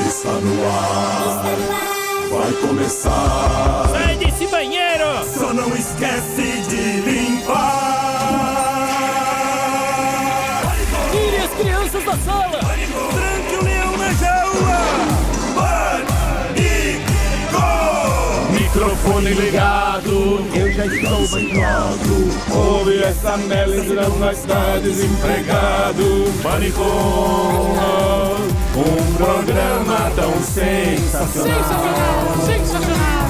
Está no ar, vai começar. Sai desse banheiro! Só não esquece de limpar. Tire as crianças da sala! Tranque o leão na jaula! Pânico! Microfone ligado, Eu já estou banhado. ouve essa merda, senão nós tá desempregado. Pânico, um programa tão sensacional. Sensacional!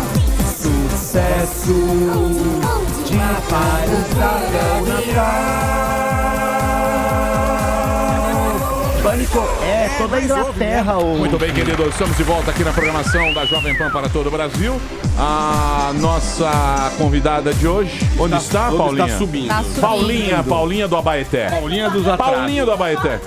Sucesso de Pânico é toda a Inglaterra hoje. Muito bem, queridos, estamos de volta aqui na programação da Jovem Pan para todo o Brasil. A nossa convidada de hoje, onde está, Paulinha? Está subindo. Paulinha do Abaeté. Paulinha dos atrasos. Paulinha do Abaeté.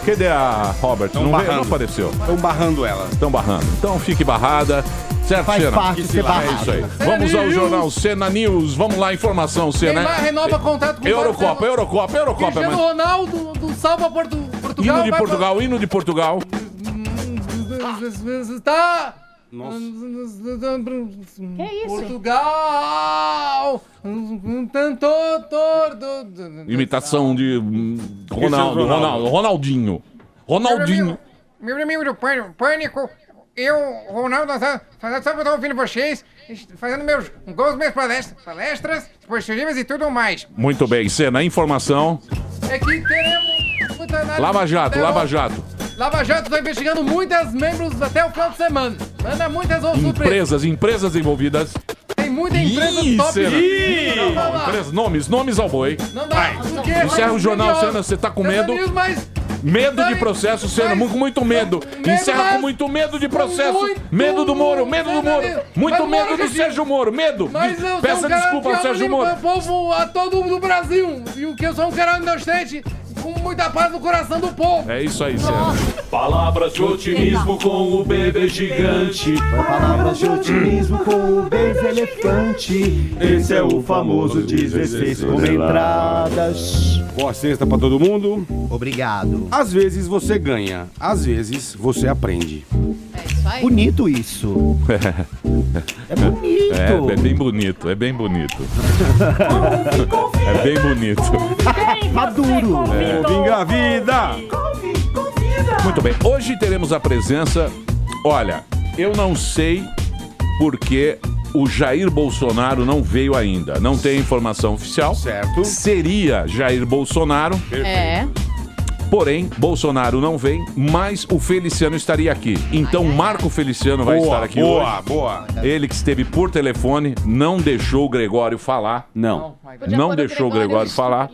Cadê a Robert? Não apareceu. Estão barrando ela. Estão barrando. Então fique barrada. Certo, Faz Senna? parte de ser É barrado. isso aí. Vamos ao jornal Senna News. Vamos lá, informação, Senna. Neymar renova contrato com o Eurocopa. Cristiano Mas... Ronaldo do Salva Portugal. Hino de Portugal. Tá. Nossa. Que isso? Portugal. Imitação de Ronaldinho. Meu amigo do Pânico. Ronaldo, sabe que eu tô ouvindo vocês, fazendo meus gols, minhas palestras esportivas e tudo mais. Muito bem, Senna, informação. É que teremos muita análise. Lava Jato. Lava Jato está investigando muitas membros até o final de semana. Manda muitas outras surpresas. Empresas envolvidas. Tem muita empresa top. Senna. Não vai lá. Nomes ao boi. Não dá. Porque Encerra o jornal, Senna, você tá com medo? Medo de processo, Senna, com muito medo. Encerra com muito medo de processo. Medo do Moro. Muito medo do Sérgio Moro. Medo. Mas eu Peça sou um cara desculpa ao que Sérgio amo Moro. o povo a todo do Brasil. E o que eu sou um cara inocente, com muita paz no coração do povo. É isso aí, Senna. Palavras de otimismo com o bebê gigante. Palavras de otimismo com o beijo elefante. Esse é o famoso 16 Com entradas. Boa sexta pra todo mundo. Obrigado. Às vezes você ganha, às vezes você aprende. É isso aí. Bonito isso. É bonito. É bem bonito, é bem bonito. É bem bonito. Maduro. Povo engravida! Muito bem, hoje teremos a presença. Olha, eu não sei porque o Jair Bolsonaro não veio ainda. Não tem informação oficial. Certo. Seria Jair Bolsonaro. É. Porém, Bolsonaro não vem, mas o Feliciano estaria aqui. Então, Marco Feliciano vai estar aqui hoje. Boa. Ele que esteve por telefone, não deixou o Gregório falar. Não. Não deixou o Gregório falar.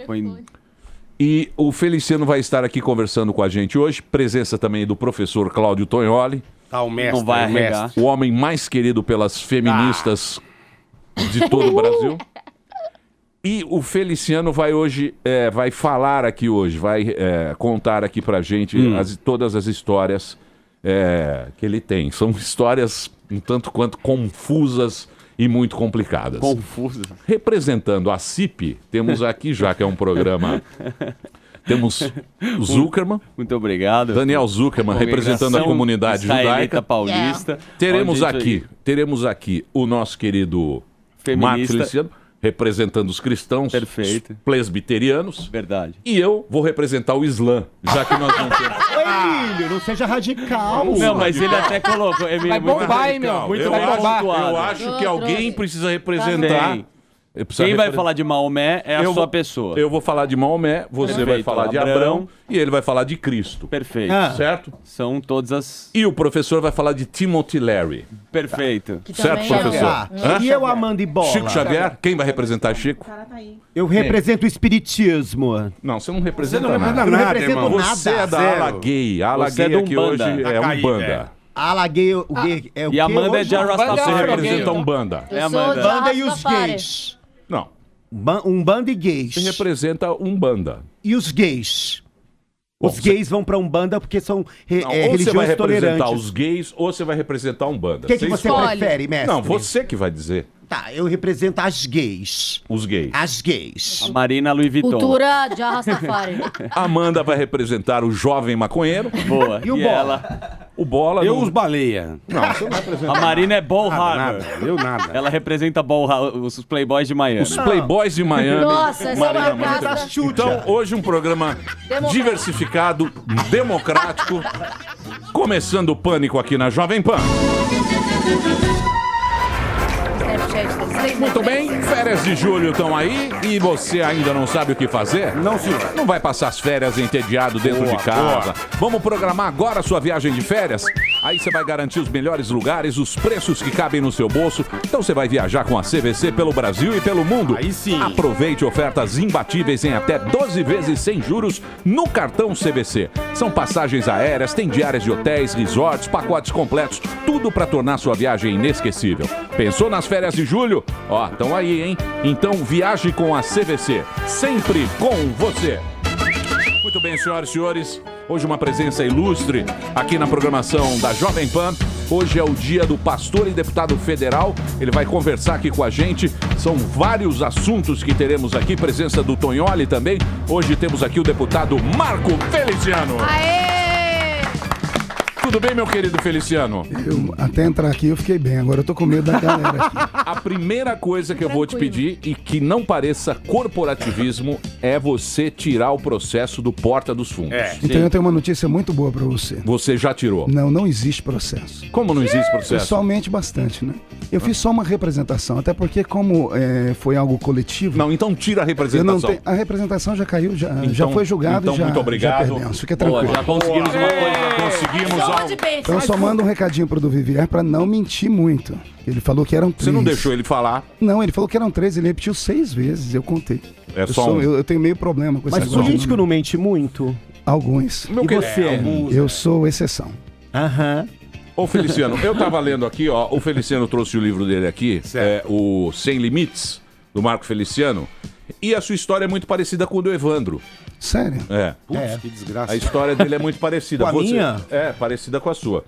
E o Feliciano vai estar aqui conversando com a gente hoje. Presença também do professor Cláudio Tonholi. Tá o mestre. Não vai o mestre. arregar. O homem mais querido pelas feministas de todo o Brasil. E o Feliciano vai hoje, vai falar aqui hoje, vai contar aqui pra gente todas as histórias que ele tem. São histórias um tanto quanto confusas e muito complicadas. Confuso. Representando a CIP, temos aqui, já que é um programa... Temos Zuckerman. Muito obrado. Daniel Zuckerman, representando a comunidade judaica paulista. Teremos aqui o nosso querido Marco Feliciano, representando os cristãos, Perfeito. os presbiterianos. Verdade. E eu vou representar o Islã, já que nós não temos... Ô, Emílio, não seja radical. Não, mas ele até colocou. Emílio, Vai bombar, hein, meu? Muito eu bem pontuado. acho que alguém precisa representar... Tem. Quem vai falar de Maomé é a sua pessoa. Eu vou falar de Maomé, você vai Perfeito. falar de Abrão e ele vai falar de Cristo. Perfeito. Certo? São todas as... E o professor vai falar de Timothy Leary. Perfeito. Que Certo, também é professor? Ah, e eu, Amanda e Bola? Chico Xavier? Quem vai representar Chico? Eu represento o espiritismo. Não, você não representa Você não nada. Eu não nada, represento irmão. nada. Você é da Zero. ala gay. A ala Você é gay do aqui Umbanda. hoje é Tá caído, Umbanda. Alaguei o gay. É o E a quê Amanda é hoje? de Arrastafari. Você Banda representa gay. Umbanda. Eu É, sou Amanda. de Banda e os Rastafari. gays. Não. Umbanda e gays. Você representa Umbanda. E os gays? Bom, Os gays vão pra Umbanda porque são Não, ou você vai religiões representar tolerantes. os gays ou você vai representar a Umbanda. O que você escolhe. prefere, mestre? Não, você que vai dizer. Tá, eu represento as gays. Os gays. As gays. A Marina Louis Vuitton. Cultura de Rastafari. Amanda vai representar o jovem maconheiro. Boa. E o Bola? ela? O Bola... Eu não- os baleia. Não, você não vai apresentar. A Marina é Ball Nada, Harbor. nada. Eu nada. Ela representa os Playboys de Miami. Os Playboys de Miami. Nossa, essa é uma casa. Então, hoje um programa diversificado, democrático, começando o Pânico aqui na Jovem Pan. Muito bem, férias de julho estão aí e você ainda não sabe o que fazer? Não, senhor. Não vai passar as férias entediado dentro de casa. Vamos programar agora a sua viagem de férias? Aí você vai garantir os melhores lugares, os preços que cabem no seu bolso. Então você vai viajar com a CVC pelo Brasil e pelo mundo. Aí sim. Aproveite ofertas imbatíveis em até 12 vezes sem juros no cartão CVC. São passagens aéreas, tem diárias de hotéis, resorts, pacotes completos, tudo para tornar sua viagem inesquecível. Pensou nas férias de julho? Ó, estão aí, hein? Então viaje com a CVC, sempre com você. Muito bem, senhoras e senhores, hoje uma presença ilustre aqui na programação da Jovem Pan. Hoje é o dia do pastor e deputado federal. Ele vai conversar aqui com a gente. São vários assuntos que teremos aqui. Presença do Tonholi também. Hoje temos aqui o deputado Marco Feliciano. Aê! Tudo bem, meu querido Feliciano? Até entrar aqui eu fiquei bem, agora eu tô com medo da galera aqui. A primeira coisa que eu vou te pedir, e que não pareça corporativismo, é você tirar o processo do Porta dos Fundos. Então eu tenho uma notícia muito boa pra você. Você já tirou. Não existe processo. Como não existe processo? Pessoalmente, bastante, né? Eu fiz só uma representação, até porque como foi algo coletivo... Não, então tira a eu representação. não tenho, a representação já caiu, já Então- foi julgado então e já, muito obrigado. já perdemos. Fica Boa, tranquilo. já conseguimos uma coisa. Conseguimos algo. Então eu só mando um recadinho pro do Vivier pra não mentir muito. Ele falou que eram 3. Você não deixou ele falar. Não, ele falou que eram 3, ele repetiu 6 vezes, eu contei. É só um. Eu tenho meio problema com esse Mas negócio. político não mente muito. Alguns. Meu E querido, você? Eu sou exceção. Aham. Ô Feliciano, eu tava lendo aqui, ó. O Feliciano trouxe o livro dele aqui, o Sem Limites, do Marco Feliciano. E a sua história é muito parecida com o do Evandro. Sério? É. Putz, que desgraça. A história dele é muito parecida. Com a minha? É, parecida com a sua.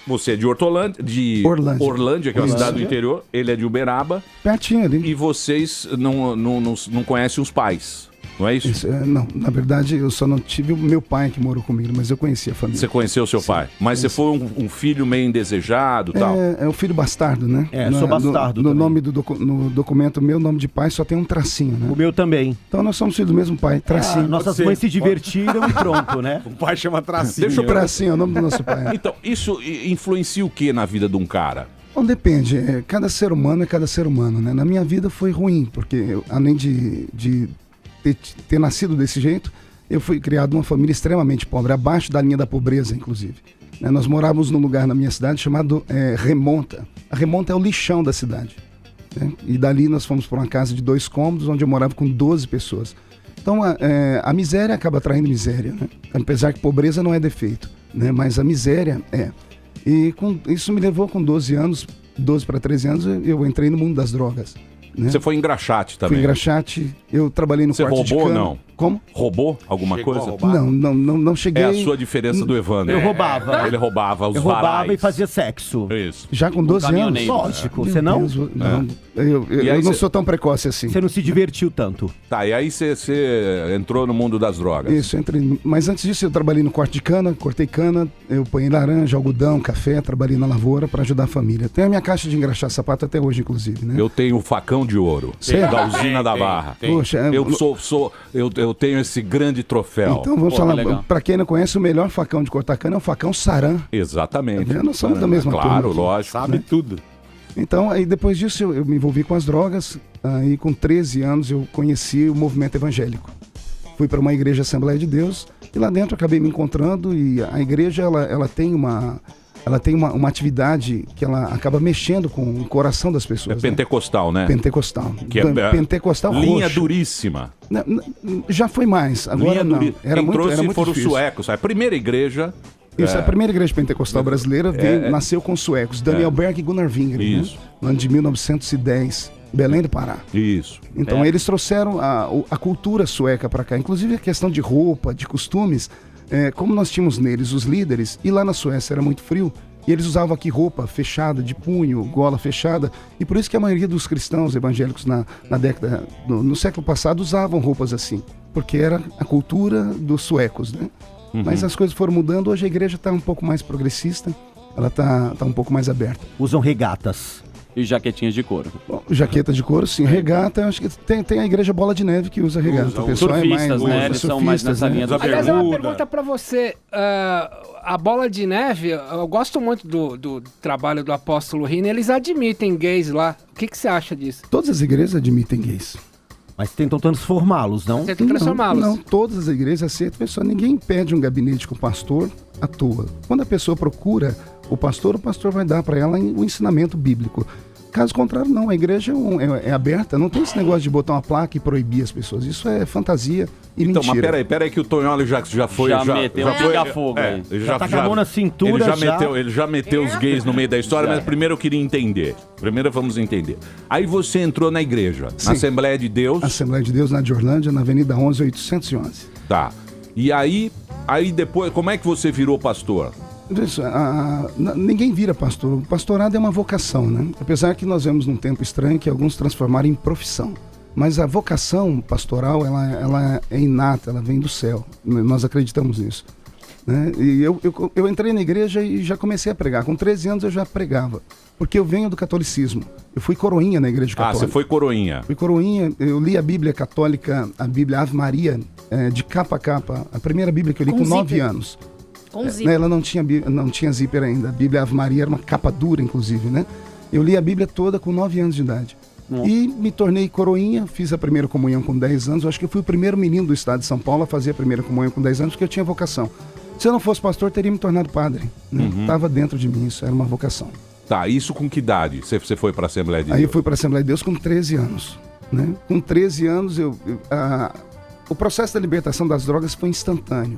Você é de Orlândia, que é uma cidade do interior. Ele é de Uberaba. Pertinho ali. E vocês não conhecem os pais, não é isso? Isso, não, na verdade, eu só não tive o meu pai que morou comigo, mas eu conheci a família. Você conheceu o seu pai. Mas você foi um filho meio indesejado e tal. É o filho bastardo, né? Sou bastardo No também. nome no documento, meu nome de pai só tem um tracinho, né? O meu também. Então nós somos filhos do mesmo pai, tracinho. Nossas mães se divertiram e pronto, né? O pai chama Tracinho. Deixa eu Tracinho é o nome do nosso pai. Então, isso influencia o que na vida de um cara? Bom, depende. Cada ser humano é cada ser humano, né? Na minha vida foi ruim, porque além de ter nascido desse jeito, eu fui criado numa família extremamente pobre, abaixo da linha da pobreza, inclusive. Nós morávamos num lugar na minha cidade chamado Remonta. A Remonta é o lixão da cidade. Né? E dali nós fomos para uma casa de 2 cômodos, onde eu morava com 12 pessoas. Então a miséria acaba atraindo miséria, né? Apesar que pobreza não é defeito, né? Mas a miséria é. E isso me levou com 12 para 13 anos, eu entrei no mundo das drogas. Né? Você foi engraxate também. Fui engraxate, eu trabalhei no Você quarto de roubou ou cana. não? Como? Roubou alguma Chegou a coisa? roubar? Não cheguei. É a sua diferença do Evandro. Eu roubava. Ele roubava os Eu roubava varais. e fazia sexo. Isso. Já com 12 anos? caminhoneiro. Lógico, Meu você não? Deus, não. Eu E aí não cê- sou tão precoce assim. Você não se divertiu tanto. Tá, e aí você entrou no mundo das drogas. Isso, mas antes disso eu trabalhei no corte de cana, cortei cana, eu ponhei laranja, algodão, café, trabalhei na lavoura para ajudar a família. Tenho a minha caixa de engraxar sapato até hoje, inclusive, né? Eu tenho o facão de ouro. Sério? Da usina da Barra. Poxa, Eu tenho esse grande troféu. então vamos Pô, falar, legal. para quem não conhece, o melhor facão de cortar cana é o facão Saran. Exatamente. Tá vendo? Nós somos da mesma Claro, turma aqui. lógico. Sabe tudo. Então, aí depois disso eu me envolvi com as drogas, aí com 13 anos eu conheci o movimento evangélico. Fui para uma igreja Assembleia de Deus e lá dentro eu acabei me encontrando e a igreja ela tem uma atividade que ela acaba mexendo com o coração das É pessoas. né? pentecostal, né? Pentecostal. Que é- Pentecostal Linha roxo. duríssima. Já foi mais, agora Linha não. duríssima. Era Quem muito, trouxe era muito foram os difícil. suecos. A primeira igreja... Isso, a primeira igreja pentecostal brasileira nasceu com os suecos, Daniel Berg e Gunnar Wingren, Isso. né? No ano de 1910, Belém do Pará. Isso. Então eles trouxeram a cultura sueca para cá, inclusive a questão de roupa, de costumes, como nós tínhamos neles os líderes, e lá na Suécia era muito frio, E eles usavam aqui roupa fechada, de punho, gola fechada. E por isso que a maioria dos cristãos evangélicos na década, no século passado, usavam roupas assim. Porque era a cultura dos suecos, né? Mas as coisas foram mudando. Hoje a igreja está um pouco mais progressista. Ela tá um pouco mais aberta. Usam regatas. E jaquetinhas de couro. Bom, jaqueta de couro, sim. Regata, acho que tem a igreja Bola de Neve que usa regata. O pessoal surfistas, né? Eles são mais nessa linha do Aliás, é uma bermuda. pergunta pra você. A Bola de Neve, eu gosto muito do trabalho do apóstolo Rini. Eles admitem gays lá. O que você acha disso? Todas as igrejas admitem gays. Mas tentam transformá-los, não? Você tem que transformá-los. Não, todas as igrejas aceitam pessoa. Ninguém pede um gabinete com o pastor à toa. Quando a pessoa procura o pastor vai dar para ela o ensinamento bíblico. Caso contrário, não. A igreja é aberta. Não tem esse negócio de botar uma placa e proibir as pessoas. Isso é fantasia e mentira. Então, mas peraí que o Tonholi já foi... Já meteu um pinga-fogo aí. Já tá com a mão na cintura, ele já meteu os gays no meio da história, mas primeiro eu queria entender. Primeiro vamos entender. Aí você entrou na igreja, na Assembleia de Deus. Assembleia de Deus, na de Orlândia, na Avenida 11, 811. Tá. E aí depois, como é que você virou pastor? Isso, ninguém vira pastor. O pastorado é uma vocação, né? Apesar que nós vemos num tempo estranho que alguns transformaram em profissão. Mas a vocação pastoral, ela é inata, ela vem do céu. Nós acreditamos nisso. Né? E eu entrei na igreja e já comecei a pregar. Com 13 anos eu já pregava. Porque eu venho do catolicismo. Eu fui coroinha na igreja católica. Ah, você foi coroinha. Fui coroinha. Eu li a Bíblia católica, a Bíblia Ave Maria, de capa a capa. A primeira Bíblia que eu li com 9 anos. Com zíper. Ela não tinha zíper ainda. A Bíblia Ave Maria era uma capa dura, inclusive, né? Eu li a Bíblia toda com 9 anos de idade. E me tornei coroinha, fiz a primeira comunhão com 10 anos. Eu acho que eu fui o primeiro menino do estado de São Paulo a fazer a primeira comunhão com 10 anos, porque eu tinha vocação. Se eu não fosse pastor, teria me tornado padre. Né? Tava dentro de mim, isso era uma vocação. Tá, isso com que idade você foi para a Assembleia de Deus? Aí eu fui para a Assembleia de Deus com 13 anos. Né? Com 13 anos, o processo da libertação das drogas foi instantâneo.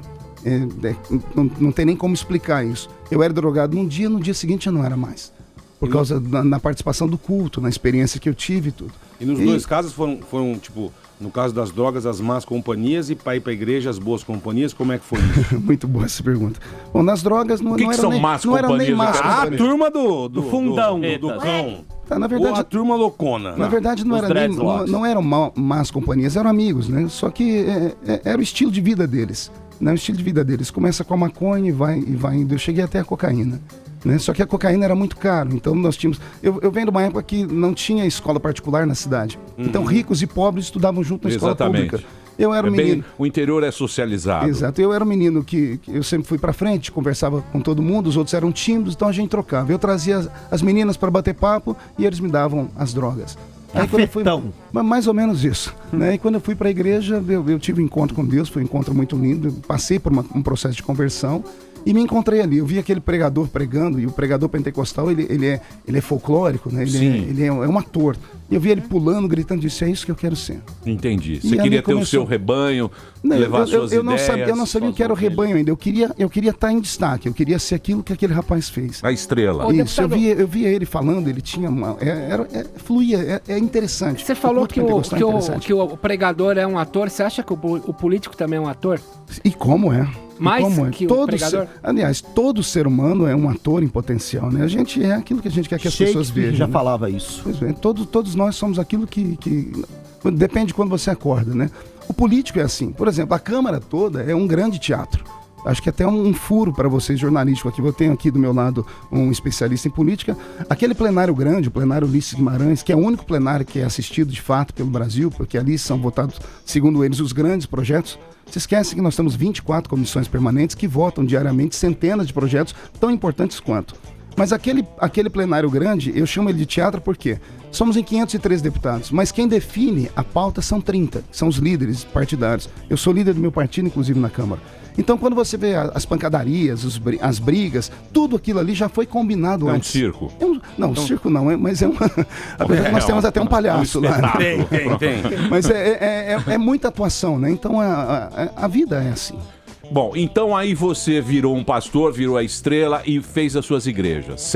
Não tem nem como explicar isso. Eu era drogado num dia, no dia seguinte eu não era mais. Por causa da participação do culto, na experiência que eu tive e tudo. E nos dois casos foram, tipo, no caso das drogas, as más companhias, e para ir para a igreja, as boas companhias, como é que foi isso? Muito boa essa pergunta. Bom, nas drogas não que são más não eram nem más A companhias. turma do fundão, do cão. Na verdade, ou a turma loucona. Na verdade, não eram más companhias, eram amigos, né? Só que era o estilo de vida deles. Né? O estilo de vida deles começa com a maconha e vai indo. Eu cheguei até a cocaína. Né? Só que a cocaína era muito caro. Então nós tínhamos... Eu venho de uma época que não tinha escola particular na cidade. Então ricos e pobres estudavam junto na escola pública. Eu era um menino... O interior é socializado. Exato. Eu era um menino que eu sempre fui pra frente, conversava com todo mundo, os outros eram tímidos, então a gente trocava. Eu trazia as meninas para bater papo e eles me davam as drogas. Aí, quando eu fui, mais ou menos isso. Né? E quando eu fui para a igreja, eu tive um encontro com Deus, foi um encontro muito lindo. Eu passei por um processo de conversão e me encontrei ali. Eu vi aquele pregador pregando, e o pregador pentecostal, ele é folclórico, né? Ele é um ator. E eu vi ele pulando, gritando, disse, é isso que eu quero ser. Entendi. Você queria ter o seu rebanho, levar suas ideias. Eu não sabia o que era o rebanho ainda. Eu queria estar em destaque, eu queria ser aquilo que aquele rapaz fez. A estrela. Isso, eu via ele falando, ele tinha fluía, é interessante. Você falou que o pregador é um ator, você acha que o político também é um ator? E como é? Mais que o pregador? Aliás, todo ser humano é um ator em potencial, né? A gente é aquilo que a gente quer que as pessoas vejam. Já né? falava isso. Pois bem, todos nós somos aquilo que... Depende de quando você acorda, né? O político é assim. Por exemplo, a Câmara toda é um grande teatro. Acho que até um furo para vocês jornalístico aqui. Eu tenho aqui do meu lado um especialista em política. Aquele plenário grande, o plenário Ulisses Guimarães, que é o único plenário que é assistido de fato pelo Brasil, porque ali são votados, segundo eles, os grandes projetos. Se esquece que nós temos 24 comissões permanentes que votam diariamente centenas de projetos tão importantes quanto. Mas aquele plenário grande, eu chamo ele de teatro porque somos em 503 deputados, mas quem define a pauta são 30, são os líderes partidários. Eu sou líder do meu partido, inclusive, na Câmara. Então, quando você vê as pancadarias, as brigas, tudo aquilo ali já foi combinado antes. É um circo? Circo não, mas é um... nós temos até um palhaço lá. Tem. Mas é muita atuação, né? Então, a vida é assim. Bom, então aí você virou um pastor, virou a estrela e fez as suas igrejas.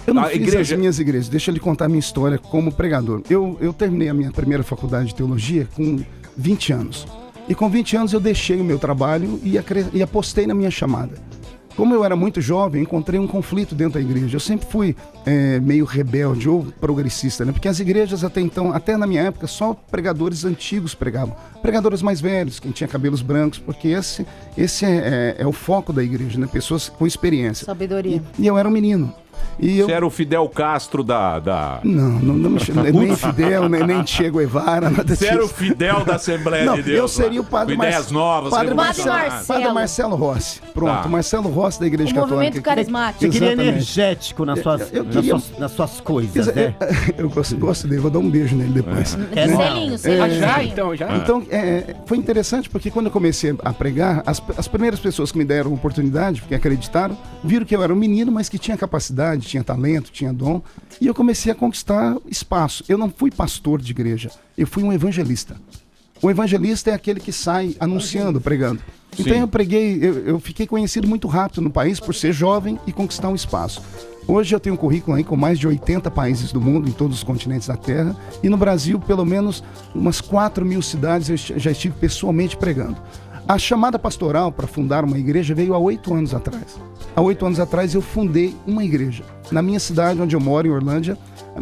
Eu não fiz as minhas igrejas. Deixa eu lhe contar a minha história como pregador. Eu terminei a minha primeira faculdade de teologia com 20 anos. E com 20 anos eu deixei o meu trabalho e apostei na minha chamada. Como eu era muito jovem, encontrei um conflito dentro da igreja. Eu sempre fui meio rebelde ou progressista, né? Porque as igrejas até então, até na minha época, só pregadores antigos pregavam. Pregadores mais velhos, quem tinha cabelos brancos, porque esse é o foco da igreja, né? Pessoas com experiência. Sabedoria. E eu era um menino. Você era o Fidel Castro da... Não me chamo, nem Fidel, nem Che Guevara, nada disso. Você era o Fidel da Assembleia de Deus. Eu seria o Padre Com ideias novas, Padre revolucionárias. Padre Marcelo Rossi. Pronto, Tá. Marcelo Rossi da Igreja O Católica. movimento carismático. Você queria Exatamente. energético nas suas coisas, né? Eu gosto dele, vou dar um beijo nele depois. Selinho, selinho. Ah, já? selinho. Então, já? Então, foi interessante porque quando eu comecei a pregar, as primeiras pessoas que me deram oportunidade, que acreditaram, viram que eu era um menino, mas que tinha capacidade, tinha talento, tinha dom, e eu comecei a conquistar espaço. Eu não fui pastor de igreja, eu fui um evangelista. O evangelista é aquele que sai anunciando, pregando. Então Sim. eu preguei, eu fiquei conhecido muito rápido no país por ser jovem e conquistar um espaço. Hoje eu tenho um currículo aí com mais de 80 países do mundo, em todos os continentes da Terra, e no Brasil, pelo menos umas 4.000 cidades eu já estive pessoalmente pregando. A chamada pastoral para fundar uma igreja veio há 8 anos atrás. Há 8 anos atrás eu fundei uma igreja. Na minha cidade, onde eu moro, em Orlândia,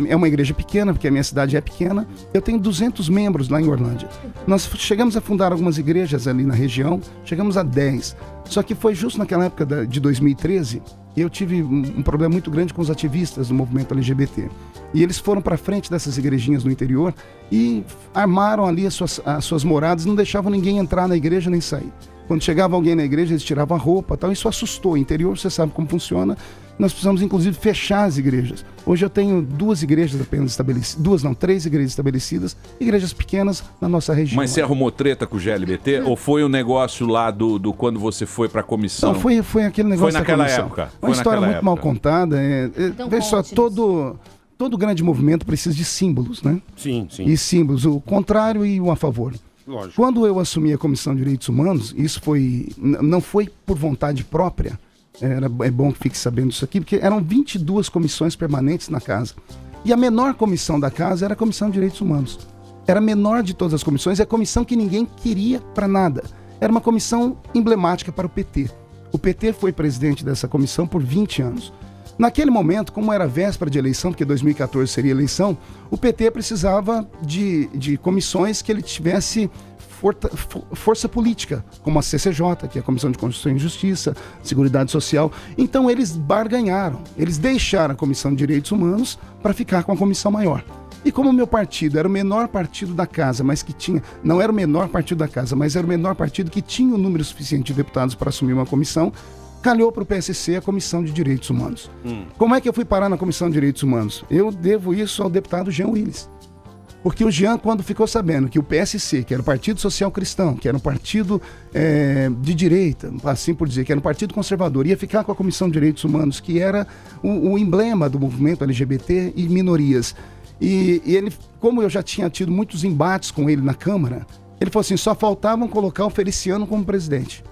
é uma igreja pequena, porque a minha cidade é pequena. Eu tenho 200 membros lá em Orlândia. Nós chegamos a fundar algumas igrejas ali na região, chegamos a 10. Só que foi justo naquela época de 2013, eu tive um problema muito grande com os ativistas do movimento LGBT. E eles foram para frente dessas igrejinhas no interior e armaram ali as suas moradas, não deixavam ninguém entrar na igreja nem sair. Quando chegava alguém na igreja, eles tiravam a roupa e tal. Isso assustou. O interior, você sabe como funciona. Nós precisamos, inclusive, fechar as igrejas. Hoje eu tenho 2 igrejas apenas estabelecidas. 3 igrejas estabelecidas. Igrejas pequenas na nossa região. Mas você arrumou treta com o GLBT? Ou foi o negócio lá do quando você foi pra comissão? Não, foi aquele negócio Foi naquela da comissão. época. Uma história muito mal época. contada. Então, veja só, conte-nos. todo grande movimento precisa de símbolos, né? Sim, sim. E símbolos, o contrário e o a favor. Lógico. Quando eu assumi a Comissão de Direitos Humanos, isso não foi por vontade própria, é bom que fique sabendo disso aqui, porque eram 22 comissões permanentes na casa. E a menor comissão da casa era a Comissão de Direitos Humanos. Era a menor de todas as comissões, é a comissão que ninguém queria para nada. Era uma comissão emblemática para o PT. O PT foi presidente dessa comissão por 20 anos. Naquele momento, como era véspera de eleição, porque 2014 seria eleição, o PT precisava de comissões que ele tivesse força política, como a CCJ, que é a Comissão de Constituição e Justiça, Seguridade Social. Então eles barganharam, eles deixaram a Comissão de Direitos Humanos para ficar com a comissão maior. E como o meu partido era o menor partido da casa, mas que tinha... Não era o menor partido da casa, mas era o menor partido que tinha o número suficiente de deputados para assumir uma comissão, calhou para o PSC a Comissão de Direitos Humanos. Como é que eu fui parar na Comissão de Direitos Humanos? Eu devo isso ao deputado Jean Willis. Porque o Jean, quando ficou sabendo que o PSC, que era o Partido Social Cristão, que era um partido de direita, assim por dizer, que era um partido conservador, ia ficar com a Comissão de Direitos Humanos, que era o emblema do movimento LGBT e minorias. E ele, como eu já tinha tido muitos embates com ele na Câmara, ele falou assim, só faltavam colocar o Feliciano como presidente.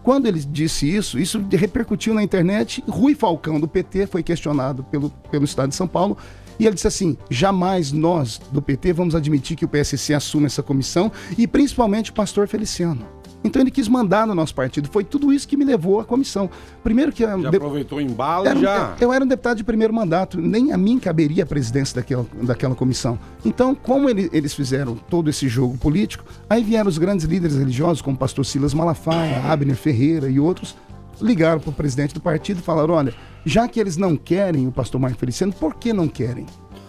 Quando ele disse isso repercutiu na internet. Rui Falcão, do PT, foi questionado pelo Estado de São Paulo, e ele disse assim, jamais nós, do PT, vamos admitir que o PSC assuma essa comissão, e principalmente o pastor Feliciano. Então ele quis mandar no nosso partido. Foi tudo isso que me levou à comissão. Primeiro que... Já aproveitou o embalo e já... Eu era um deputado de primeiro mandato, nem a mim caberia a presidência daquela comissão. Então, como eles fizeram todo esse jogo político, aí vieram os grandes líderes religiosos, como o pastor Silas Malafaia, Abner Ferreira e outros, ligaram para o presidente do partido e falaram, olha, já que eles não querem o pastor Marco Feliciano, por que não querem?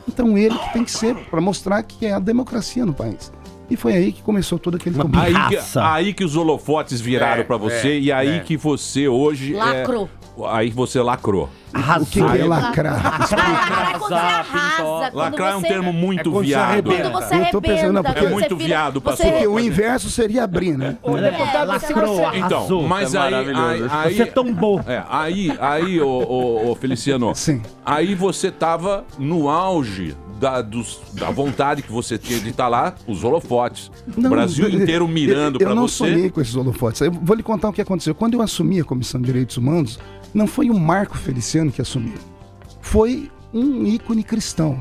Então ele que tem que ser, para mostrar que é a democracia no país. E foi aí que começou todo aquele combate. Aí que os holofotes viraram pra você e aí que você hoje... Lacrou. Aí você lacrou. O que é lacrar? Lacrar é um termo muito viado. Quando você arrebenta, É muito viado, pastor. Porque o inverso seria abrir, né? Lacrou, Então, arrasou. mas aí... Você tombou. Aí, ô Feliciano, Sim. aí você tava no auge da vontade que você tinha de estar lá, os holofotes. O Brasil inteiro mirando pra você. Eu não sonhei com esses holofotes. Eu vou lhe contar o que aconteceu. Quando eu assumi a Comissão de Direitos Humanos, não foi o Marco Feliciano que assumiu. Foi um ícone cristão.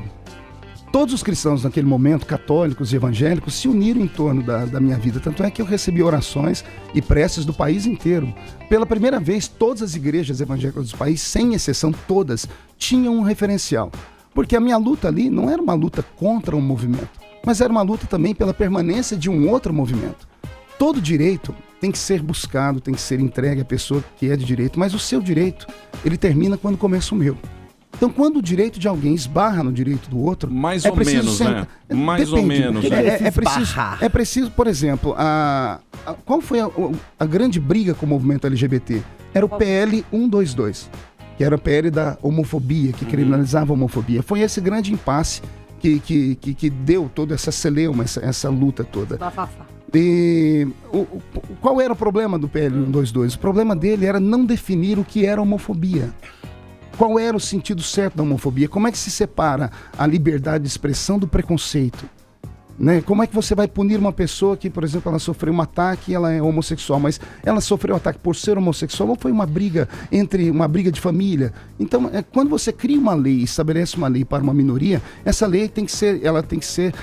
Todos os cristãos naquele momento, católicos e evangélicos, se uniram em torno da minha vida. Tanto é que eu recebi orações e preces do país inteiro. Pela primeira vez, todas as igrejas evangélicas do país, sem exceção, todas, tinham um referencial. Porque a minha luta ali não era uma luta contra um movimento, mas era uma luta também pela permanência de um outro movimento. Todo direito tem que ser buscado, tem que ser entregue à pessoa que é de direito, mas o seu direito, ele termina quando começa o meu. Então, quando o direito de alguém esbarra no direito do outro... Mais ou menos, né? Mais ou menos. É preciso, por exemplo, qual foi a grande briga com o movimento LGBT? Era o PL 122, que era o PL da homofobia, que criminalizava a homofobia. Foi esse grande impasse que deu toda essa celeuma, essa luta toda. E qual era o problema do PL 122? O problema dele era não definir o que era homofobia. Qual era o sentido certo da homofobia? Como é que se separa a liberdade de expressão do preconceito? Né? Como é que você vai punir uma pessoa que, por exemplo, ela sofreu um ataque e ela é homossexual, mas ela sofreu um ataque por ser homossexual ou foi uma briga de família? Então, quando você cria uma lei, estabelece uma lei para uma minoria, essa lei tem que ser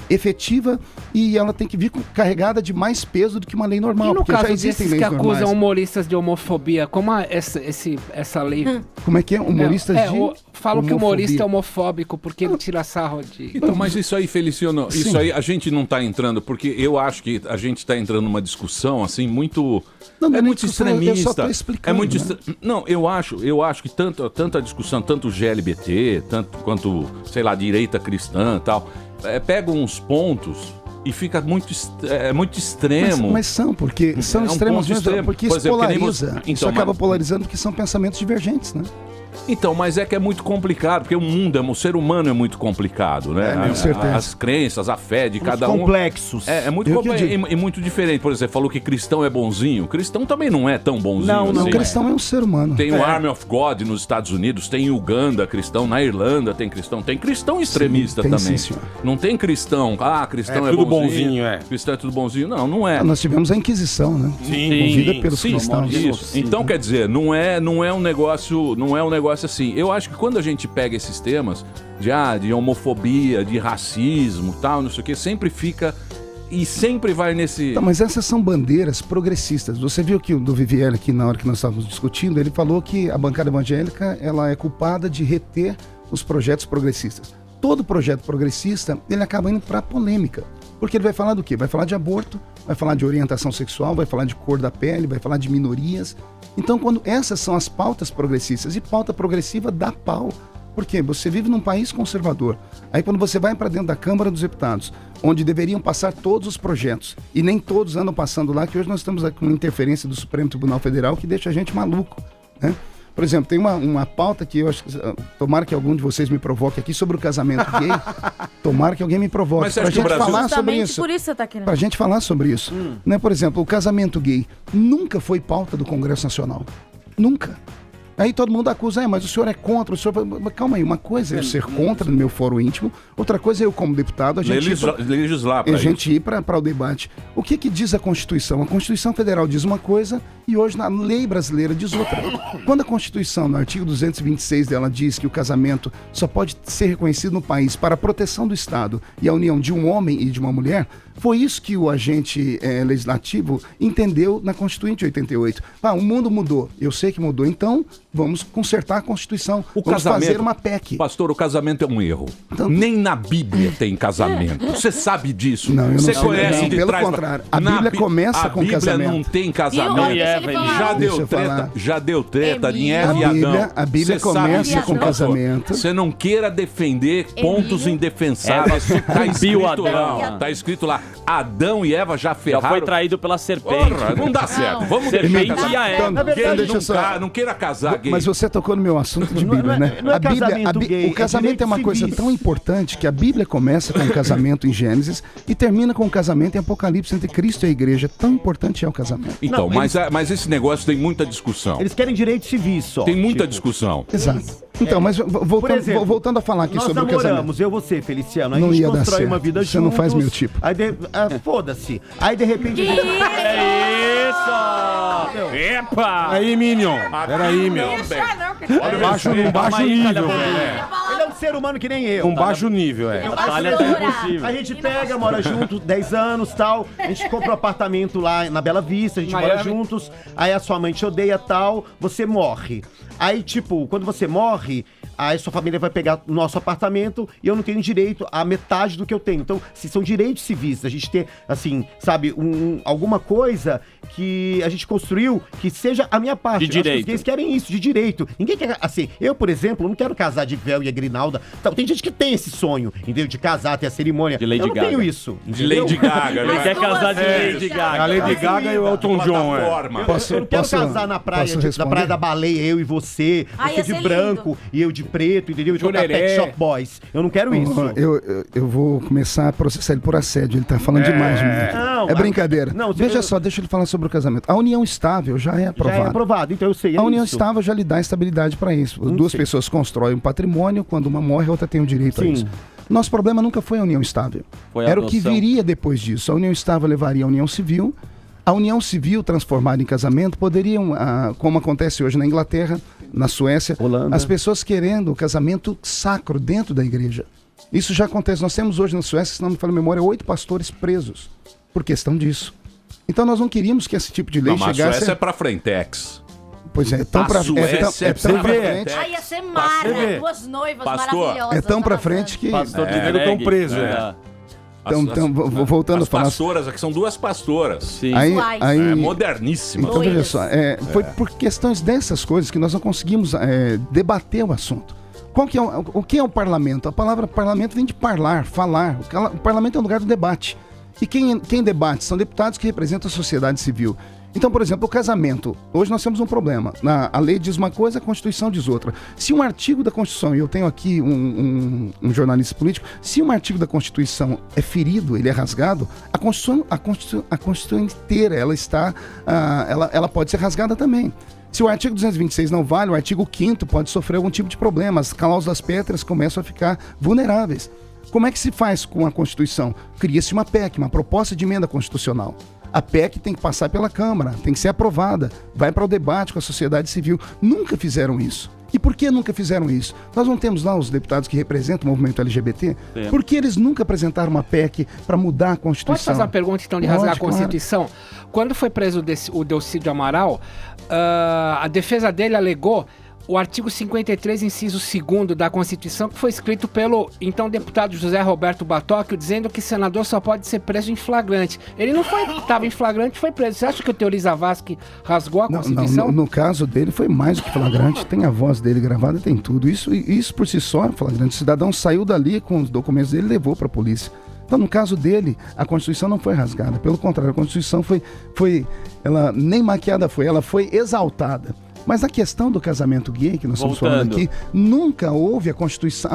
efetiva e ela tem que vir carregada de mais peso do que uma lei normal. E no porque caso já existem desses leis que acusam normais. humoristas de homofobia, como essa lei... Como é que é? Humoristas de falam que o homofobia. humorista é homofóbico porque ele tira sarro de... Então, mas isso aí, Feliciano, isso aí a gente não está entrando, porque eu acho que a gente está entrando numa discussão assim muito... Não, é muito discussão, extremista. eu só tô explicando, é muito né? Não, eu acho que tanto a discussão, tanto o GLBT, tanto quanto, sei lá, direita cristã e tal, pega uns pontos e fica muito extremo. Mas são, porque são extremos mesmo, extremo. porque Por isso exemplo, que nem polariza. você- Isso Então, acaba mas- polarizando porque são pensamentos divergentes, né? Então, mas é que é muito complicado, porque o ser humano é muito complicado, né? com certeza. As crenças, a fé de cada um. complexos. É muito complexo e muito diferente. Por exemplo, falou que cristão é bonzinho. Cristão também não é tão bonzinho. Não, O assim. cristão é um ser humano. Tem o Army of God nos Estados Unidos, tem em Uganda cristão, na Irlanda tem cristão extremista tem também. sim, senhor. Não tem cristão, cristão é tudo bonzinho, bonzinho, é. cristão é tudo bonzinho. Não é. Nós tivemos a Inquisição, né? Movida pelos cristãos. Isso. Então, quer dizer, não é um negócio assim. Eu acho que quando a gente pega esses temas de homofobia, de racismo, tal, não sei o que, sempre fica e sempre vai nesse... Tá, mas essas são bandeiras progressistas. Você viu que o do Vivier aqui, na hora que nós estávamos discutindo, ele falou que a bancada evangélica ela é culpada de reter os projetos progressistas. Todo projeto progressista, ele acaba indo para polêmica. Porque ele vai falar do quê? Vai falar de aborto, vai falar de orientação sexual, vai falar de cor da pele, vai falar de minorias. Então, quando essas são as pautas progressistas, e pauta progressiva dá pau. Por quê? Você vive num país conservador. Aí quando você vai para dentro da Câmara dos Deputados, onde deveriam passar todos os projetos, e nem todos andam passando lá, que hoje nós estamos com uma interferência do Supremo Tribunal Federal que deixa a gente maluco, né? Por exemplo, tem uma pauta que eu acho que... Tomara que algum de vocês me provoque aqui sobre o casamento gay. Tomara que alguém me provoque. Mas você pra acha que o gente Brasil- falar sobre Justamente isso. por isso você tá aqui, né? Pra gente falar sobre isso. Né? Por exemplo, o casamento gay nunca foi pauta do Congresso Nacional. Nunca. Aí todo mundo acusa, mas o senhor é contra, o senhor... Mas calma aí, uma coisa é eu ser contra no meu fórum íntimo, outra coisa é eu, como deputado, a gente legislar pra ir para o debate. O que diz a Constituição? A Constituição Federal diz uma coisa e hoje na lei brasileira diz outra. Quando a Constituição, no artigo 226 dela, diz que o casamento só pode ser reconhecido no país para a proteção do Estado e a união de um homem e de uma mulher, foi isso que o agente legislativo entendeu na Constituinte de 88. O mundo mudou, eu sei que mudou, então vamos consertar a Constituição, vamos fazer uma PEC. Pastor, o casamento é um erro. Então- Nem na Bíblia tem casamento. Você sabe disso. Não, eu não Você sei, conhece não. de Pelo trás pra- contrário, a Na Bíblia Bí- começa com A Bíblia casamento. não tem Viu? casamento. Deixa ele falar. Já Deixa deu eu treta, falar. já deu treta de Emílio. Eva e Adão. A Bíblia Você sabe começa disso, com pastor. casamento. Você não queira defender pontos Emílio. indefensáveis. Tá sucumbiu escrito Adão. lá. Tá escrito lá. Adão e Eva já Já ferraram. foi traído pela serpente. Porra, não dá certo. Vamos Serpente deixar e a casar. Eva. Na verdade, deixa eu só- Não queira casar gay. Mas você tocou no meu assunto de Bíblia, né? não é casamento gay, o casamento é é uma direitos coisa civis. tão importante que a Bíblia começa com o casamento em Gênesis e termina com o casamento em Apocalipse entre Cristo e a igreja. Tão importante é o casamento. Então, Não, mas esse negócio tem muita discussão. Eles querem direitos civis só. Tem muita tipo, discussão. Exato. Então, mas Por exemplo, voltando a falar aqui nós sobre o casamento. namoramos, eu e você, Feliciano. A Não gente ia dar constrói certo. uma vida Você não faz juntos. meu tipo. Aí foda-se. Aí de repente. É isso! Epa! Aí, Minion. Peraí, meu. Baixo nível, Ele é um ser humano que nem eu. Um baixo nível, é. A gente pega, mora junto 10 anos, tal. A gente compra um apartamento lá na Bela Vista, a gente mora juntos. Aí a sua mãe te odeia, tal, você morre. Aí, tipo, quando você morre, aí sua família vai pegar o nosso apartamento e eu não tenho direito a metade do que eu tenho. Então, se são direitos civis, a gente ter, assim, sabe, alguma coisa que a gente construiu que seja a minha parte. De direito. Os gays querem isso, de direito. Ninguém quer, assim, eu, por exemplo, não quero casar de véu e a grinalda. Então, tem gente que tem esse sonho, entendeu? De casar, ter a cerimônia. De Lady eu não Gaga. tenho isso. De Lady Gaga, Ele né? quer casar de Lady Gaga. A Lady Gaga e o Elton John, é. Eu não quero casar na praia, na Praia da Baleia, eu e você de branco e eu de preto, entendeu? E tocar Pet Shop Boys. Eu não quero isso. Eu vou começar a processar ele por assédio. Ele tá falando demais de mim. É brincadeira. Não, Veja só, deixa ele falar sobre o casamento. A união estável já é aprovada. Já é aprovado, então eu sei. A união estável já lhe dá estabilidade para isso. Duas pessoas constroem um patrimônio, quando uma morre, a outra tem o direito a isso. Nosso problema nunca foi a união estável. Era o que viria depois disso. A união estável levaria à união civil. A união civil transformada em casamento poderiam, como acontece hoje na Inglaterra, na Suécia, Holanda. as pessoas querendo o casamento sacro dentro da igreja. Isso já acontece. Nós temos hoje na Suécia, se não me falha a memória, 8 pastores presos por questão disso. Então nós não queríamos que esse tipo de lei chegasse... Mas a Suécia é pra Frentex. Pois é, tão pra frente. Ai, ia ser mara, duas noivas maravilhosas. É tão pra frente que... Pastor de negro tão preso, Então, voltando a falar... As pastoras, aqui são 2 pastoras. Sim. É moderníssima. Então, veja só, foi por questões dessas coisas que nós não conseguimos debater o assunto. O que é o parlamento? A palavra parlamento vem de falar. O parlamento é um lugar do debate. E quem debate são deputados que representam a sociedade civil. Então, por exemplo, o casamento. Hoje nós temos um problema. A lei diz uma coisa, a Constituição diz outra. Se um artigo da Constituição, e eu tenho aqui um jornalista político, se um artigo da Constituição é ferido, ele é rasgado, a Constituição inteira, ela pode ser rasgada também. Se o artigo 226 não vale, o artigo 5º pode sofrer algum tipo de problema. As cláusulas pétreas começam a ficar vulneráveis. Como é que se faz com a Constituição? Cria-se uma PEC, uma proposta de emenda constitucional. A PEC tem que passar pela Câmara, tem que ser aprovada, vai para o debate com a sociedade civil. Nunca fizeram isso. E por que nunca fizeram isso? Nós não temos lá os deputados que representam o movimento LGBT? Sim. Por que eles nunca apresentaram uma PEC para mudar a Constituição? Posso fazer uma pergunta, então, de rasgar a Constituição? Claro. Quando foi preso o Delcídio Amaral, a defesa dele alegou o artigo 53, inciso 2º da Constituição, que foi escrito pelo então deputado José Roberto Batóquio, dizendo que senador só pode ser preso em flagrante. Ele não estava em flagrante, foi preso. Você acha que o Teori Zavascki rasgou a Constituição? No caso dele foi mais do que flagrante, tem a voz dele gravada, tem tudo. Isso por si só é flagrante. O cidadão saiu dali com os documentos dele e levou para a polícia. Então, no caso dele, a Constituição não foi rasgada. Pelo contrário, a Constituição ela nem maquiada foi, ela foi exaltada. Mas a questão do casamento gay, que nós estamos falando aqui, nunca houve a Constituição.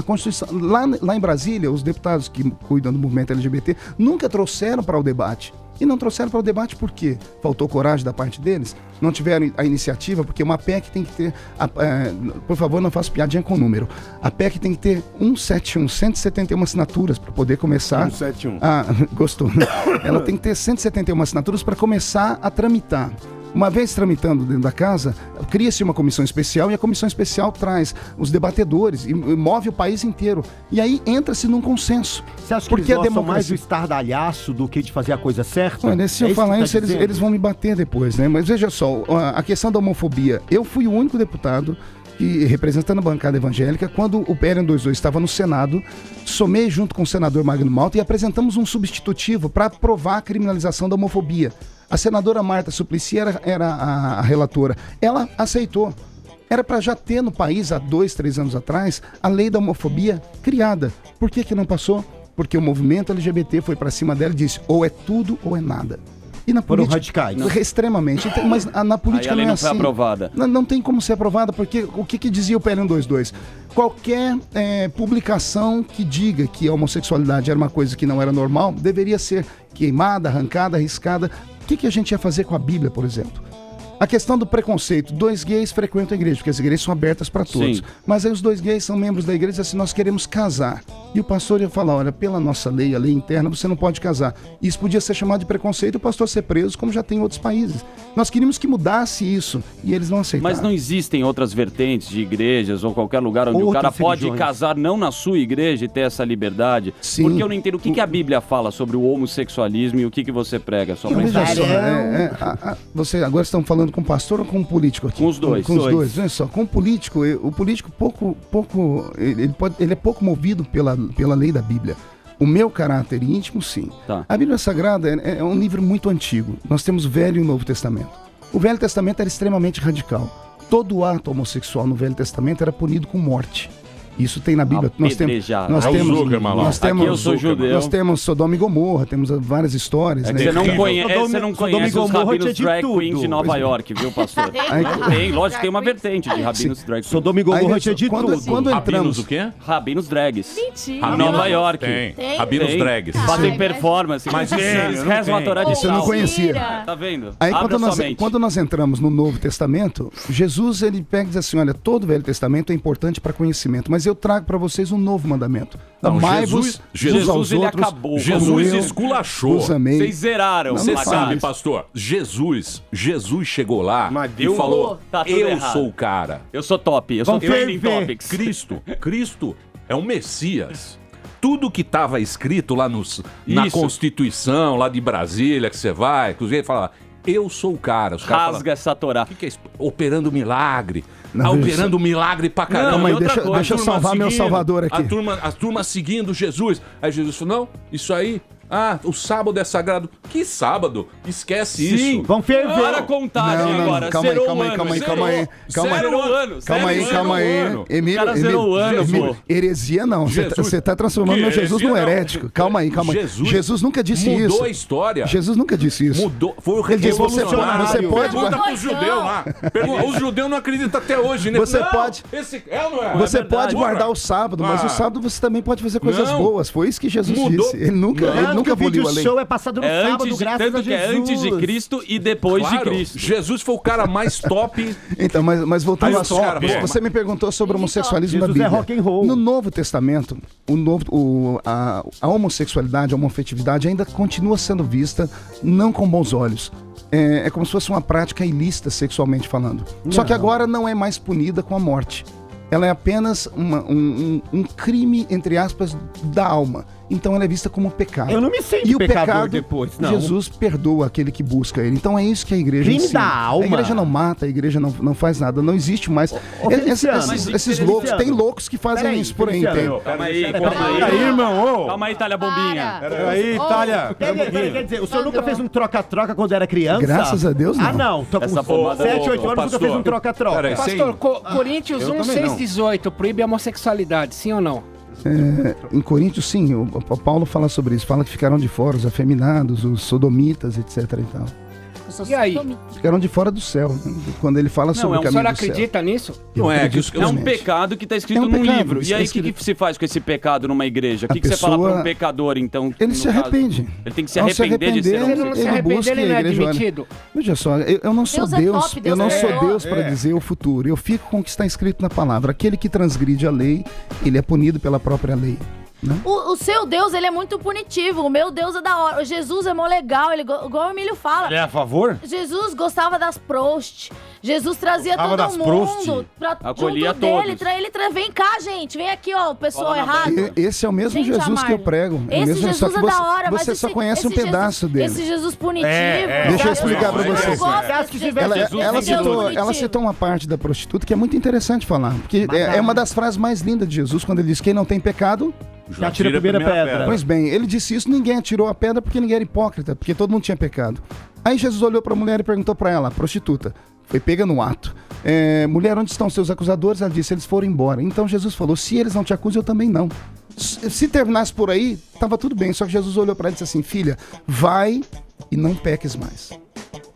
Lá em Brasília, os deputados que cuidam do movimento LGBT nunca trouxeram para o debate. E não trouxeram para o debate por quê? Faltou coragem da parte deles? Não tiveram a iniciativa? Porque uma PEC tem que ter... por favor, não faça piadinha com o número. A PEC tem que ter 171 assinaturas para poder começar... 171. Gostou, né? Ela tem que ter 171 assinaturas para começar a tramitar. Uma vez tramitando dentro da casa, cria-se uma comissão especial e a comissão especial traz os debatedores e move o país inteiro. E aí entra-se num consenso. Você acha que eles gostam mais do estardalhaço do que de fazer a coisa certa? Olha, se eu falar isso, eles vão me bater depois, né? Mas veja só, a questão da homofobia. Eu fui o único deputado que, representando a bancada evangélica, quando o PL 122 estava no Senado, somei junto com o senador Magno Malta e apresentamos um substitutivo para aprovar a criminalização da homofobia. A senadora Marta Suplicy era a relatora. Ela aceitou. Era para já ter no país, há 2, 3 anos atrás, a lei da homofobia criada. Por que não passou? Porque o movimento LGBT foi para cima dela e disse, ou é tudo ou é nada. E na política, radicais. Extremamente. Mas na política não é assim. Foi aprovada. Não tem como ser aprovada, porque o que dizia o PL 122? Qualquer publicação que diga que a homossexualidade era uma coisa que não era normal, deveria ser queimada, arrancada, arriscada. O que a gente ia fazer com a Bíblia, por exemplo? A questão do preconceito. 2 gays frequentam a igreja, porque as igrejas são abertas para todos. Sim. Mas aí os 2 gays são membros da igreja e assim, nós queremos casar. E o pastor ia falar, olha, pela nossa lei, a lei interna, você não pode casar. Isso podia ser chamado de preconceito e o pastor ser preso, como já tem em outros países. Nós queríamos que mudasse isso e eles não aceitaram. Mas não existem outras vertentes de igrejas ou qualquer lugar onde o cara pode casar não na sua igreja e ter essa liberdade? Sim. Porque eu não entendo o que a Bíblia fala sobre o homossexualismo e o que você prega. Só pra Veja só, entender. você agora estamos falando com o pastor ou com o político aqui? Com os dois. Com os dois. Veja só, com o político ele é pouco movido pela lei da Bíblia. O meu caráter íntimo, sim. Tá. A Bíblia Sagrada é um livro muito antigo. Nós temos o Velho e o Novo Testamento. O Velho Testamento era extremamente radical. Todo ato homossexual no Velho Testamento era punido com morte. Isso tem na Bíblia. Nós temos Sodoma e Gomorra, temos várias histórias. Você não conhece os rabinos drag queens de Nova York, viu, pastor? Tem, lógico, tem uma vertente de rabinos drag queens. Sodoma e Gomorra tinha de tudo. Quando entramos... Rabinos o quê? Rabinos drags. Mentira. Nova York. Tem. Rabinos drags. Fazem performance. Mas eles rezam a Torá de Isso eu não conhecia. Tá vendo? Aí Abra sua mente. quando nós entramos no Novo Testamento, Jesus ele pega e diz assim, olha, todo o Velho Testamento é importante para conhecimento, mas eu trago para vocês um novo mandamento. Amai-vos uns aos ele outros. acabou. Jesus esculachou. Os amei. Vocês zeraram. Você sabe, pastor, Jesus chegou lá e falou, Tá tudo eu errado. sou o cara. Eu sou top. Eu sou trending topics. Cristo é o Messias. Tudo que estava escrito lá na Constituição, lá de Brasília, que você vai, que os gays falam, eu sou o cara. Os caras Rasga essa Torá. O que é isso? Operando milagre. Não, operando milagre pra caramba. Calma aí, E outra deixa eu salvar meu Salvador aqui. A turma seguindo Jesus. Aí Jesus falou, não, isso aí... o sábado é sagrado. Que sábado? Esquece isso. Vamos ferver. Para a contagem agora. Calma aí. Emílio, pô. Heresia não. Você tá transformando meu Jesus num herético. Calma aí. Jesus nunca disse isso. Mudou a história. Jesus nunca disse isso. Mudou. Foi o Ele disse, você pode... Pergunta pros judeus lá. Os judeus não acreditam até hoje, né? Você pode... Esse é ou não é? Você pode guardar o sábado, mas o sábado você também pode fazer coisas boas. Foi isso que Jesus disse. Ele nunca aboliu a lei. O show é passado no sábado, graças a Jesus. É antes de Cristo e depois de Cristo. Jesus foi o cara mais top. Então, mas voltando ao assunto, você me perguntou sobre o homossexualismo na Bíblia. É rock and roll. No Novo Testamento, a homossexualidade, a homoafetividade ainda continua sendo vista não com bons olhos. É como se fosse uma prática ilícita sexualmente falando. Só que agora não é mais punida com a morte. Ela é apenas um crime, entre aspas, da alma. Então ela é vista como pecado. Eu não me sinto e o pecador pecado, depois, não. Jesus perdoa aquele que busca ele. Então é isso que a igreja crime ensina. da alma. A igreja não mata, a igreja não faz nada. Não existe mais. Esses loucos, tem loucos que fazem isso por aí. Calma aí, irmão. Calma aí, Itália Bombinha. Peraí, Itália. Quer dizer, o senhor nunca fez um troca-troca quando era criança? Graças a Deus, não. Ah, não. Tô com 7, 8 anos, nunca fez um troca-troca. Pastor, Coríntios 1, 6, 18, proíbe a homossexualidade, sim ou não? Em Coríntios, sim, o Paulo fala sobre isso. Fala que ficaram de fora os afeminados, os sodomitas, etc. e tal. E aí? Ficaram de fora do céu. Né? Quando ele fala sobre o caminho do céu. O senhor acredita nisso? Não é, é um pecado que está escrito num livro. E aí, o que se faz com esse pecado numa igreja? O que você fala para um pecador, então? Ele se arrepende. Ele tem que se arrepender de ser homossexual. Ele não se arrepende, ele não é admitido. Veja só, eu não sou Deus. Eu não sou Deus para dizer o futuro. Eu fico com o que está escrito na palavra. Aquele que transgride a lei, ele é punido pela própria lei. O seu Deus, ele é muito punitivo. O meu Deus é da hora. O Jesus é mó legal, igual o Emílio fala. Ele é a favor? Jesus gostava das prost. Jesus trazia todo mundo pra acolhia junto dele. Vem cá, gente. Vem aqui, ó, o pessoal errado. Esse é o mesmo gente, Jesus que eu prego. Esse Jesus é da hora, mas você só conhece um pedaço dele. Esse Jesus punitivo. Deixa eu explicar pra vocês. Ela citou uma parte da prostituta que é muito interessante falar. Porque é uma das frases mais lindas de Jesus, quando ele diz: quem não tem pecado... já atira a primeira pedra. Pois bem, ele disse isso, ninguém atirou a pedra porque ninguém era hipócrita, porque todo mundo tinha pecado. Aí Jesus olhou para a mulher e perguntou para ela, a prostituta, foi pega no ato: mulher, onde estão seus acusadores? Ela disse: eles foram embora. Então Jesus falou: se eles não te acusam, eu também não. Se terminasse por aí, estava tudo bem. Só que Jesus olhou para ela e disse assim: filha, vai e não peques mais.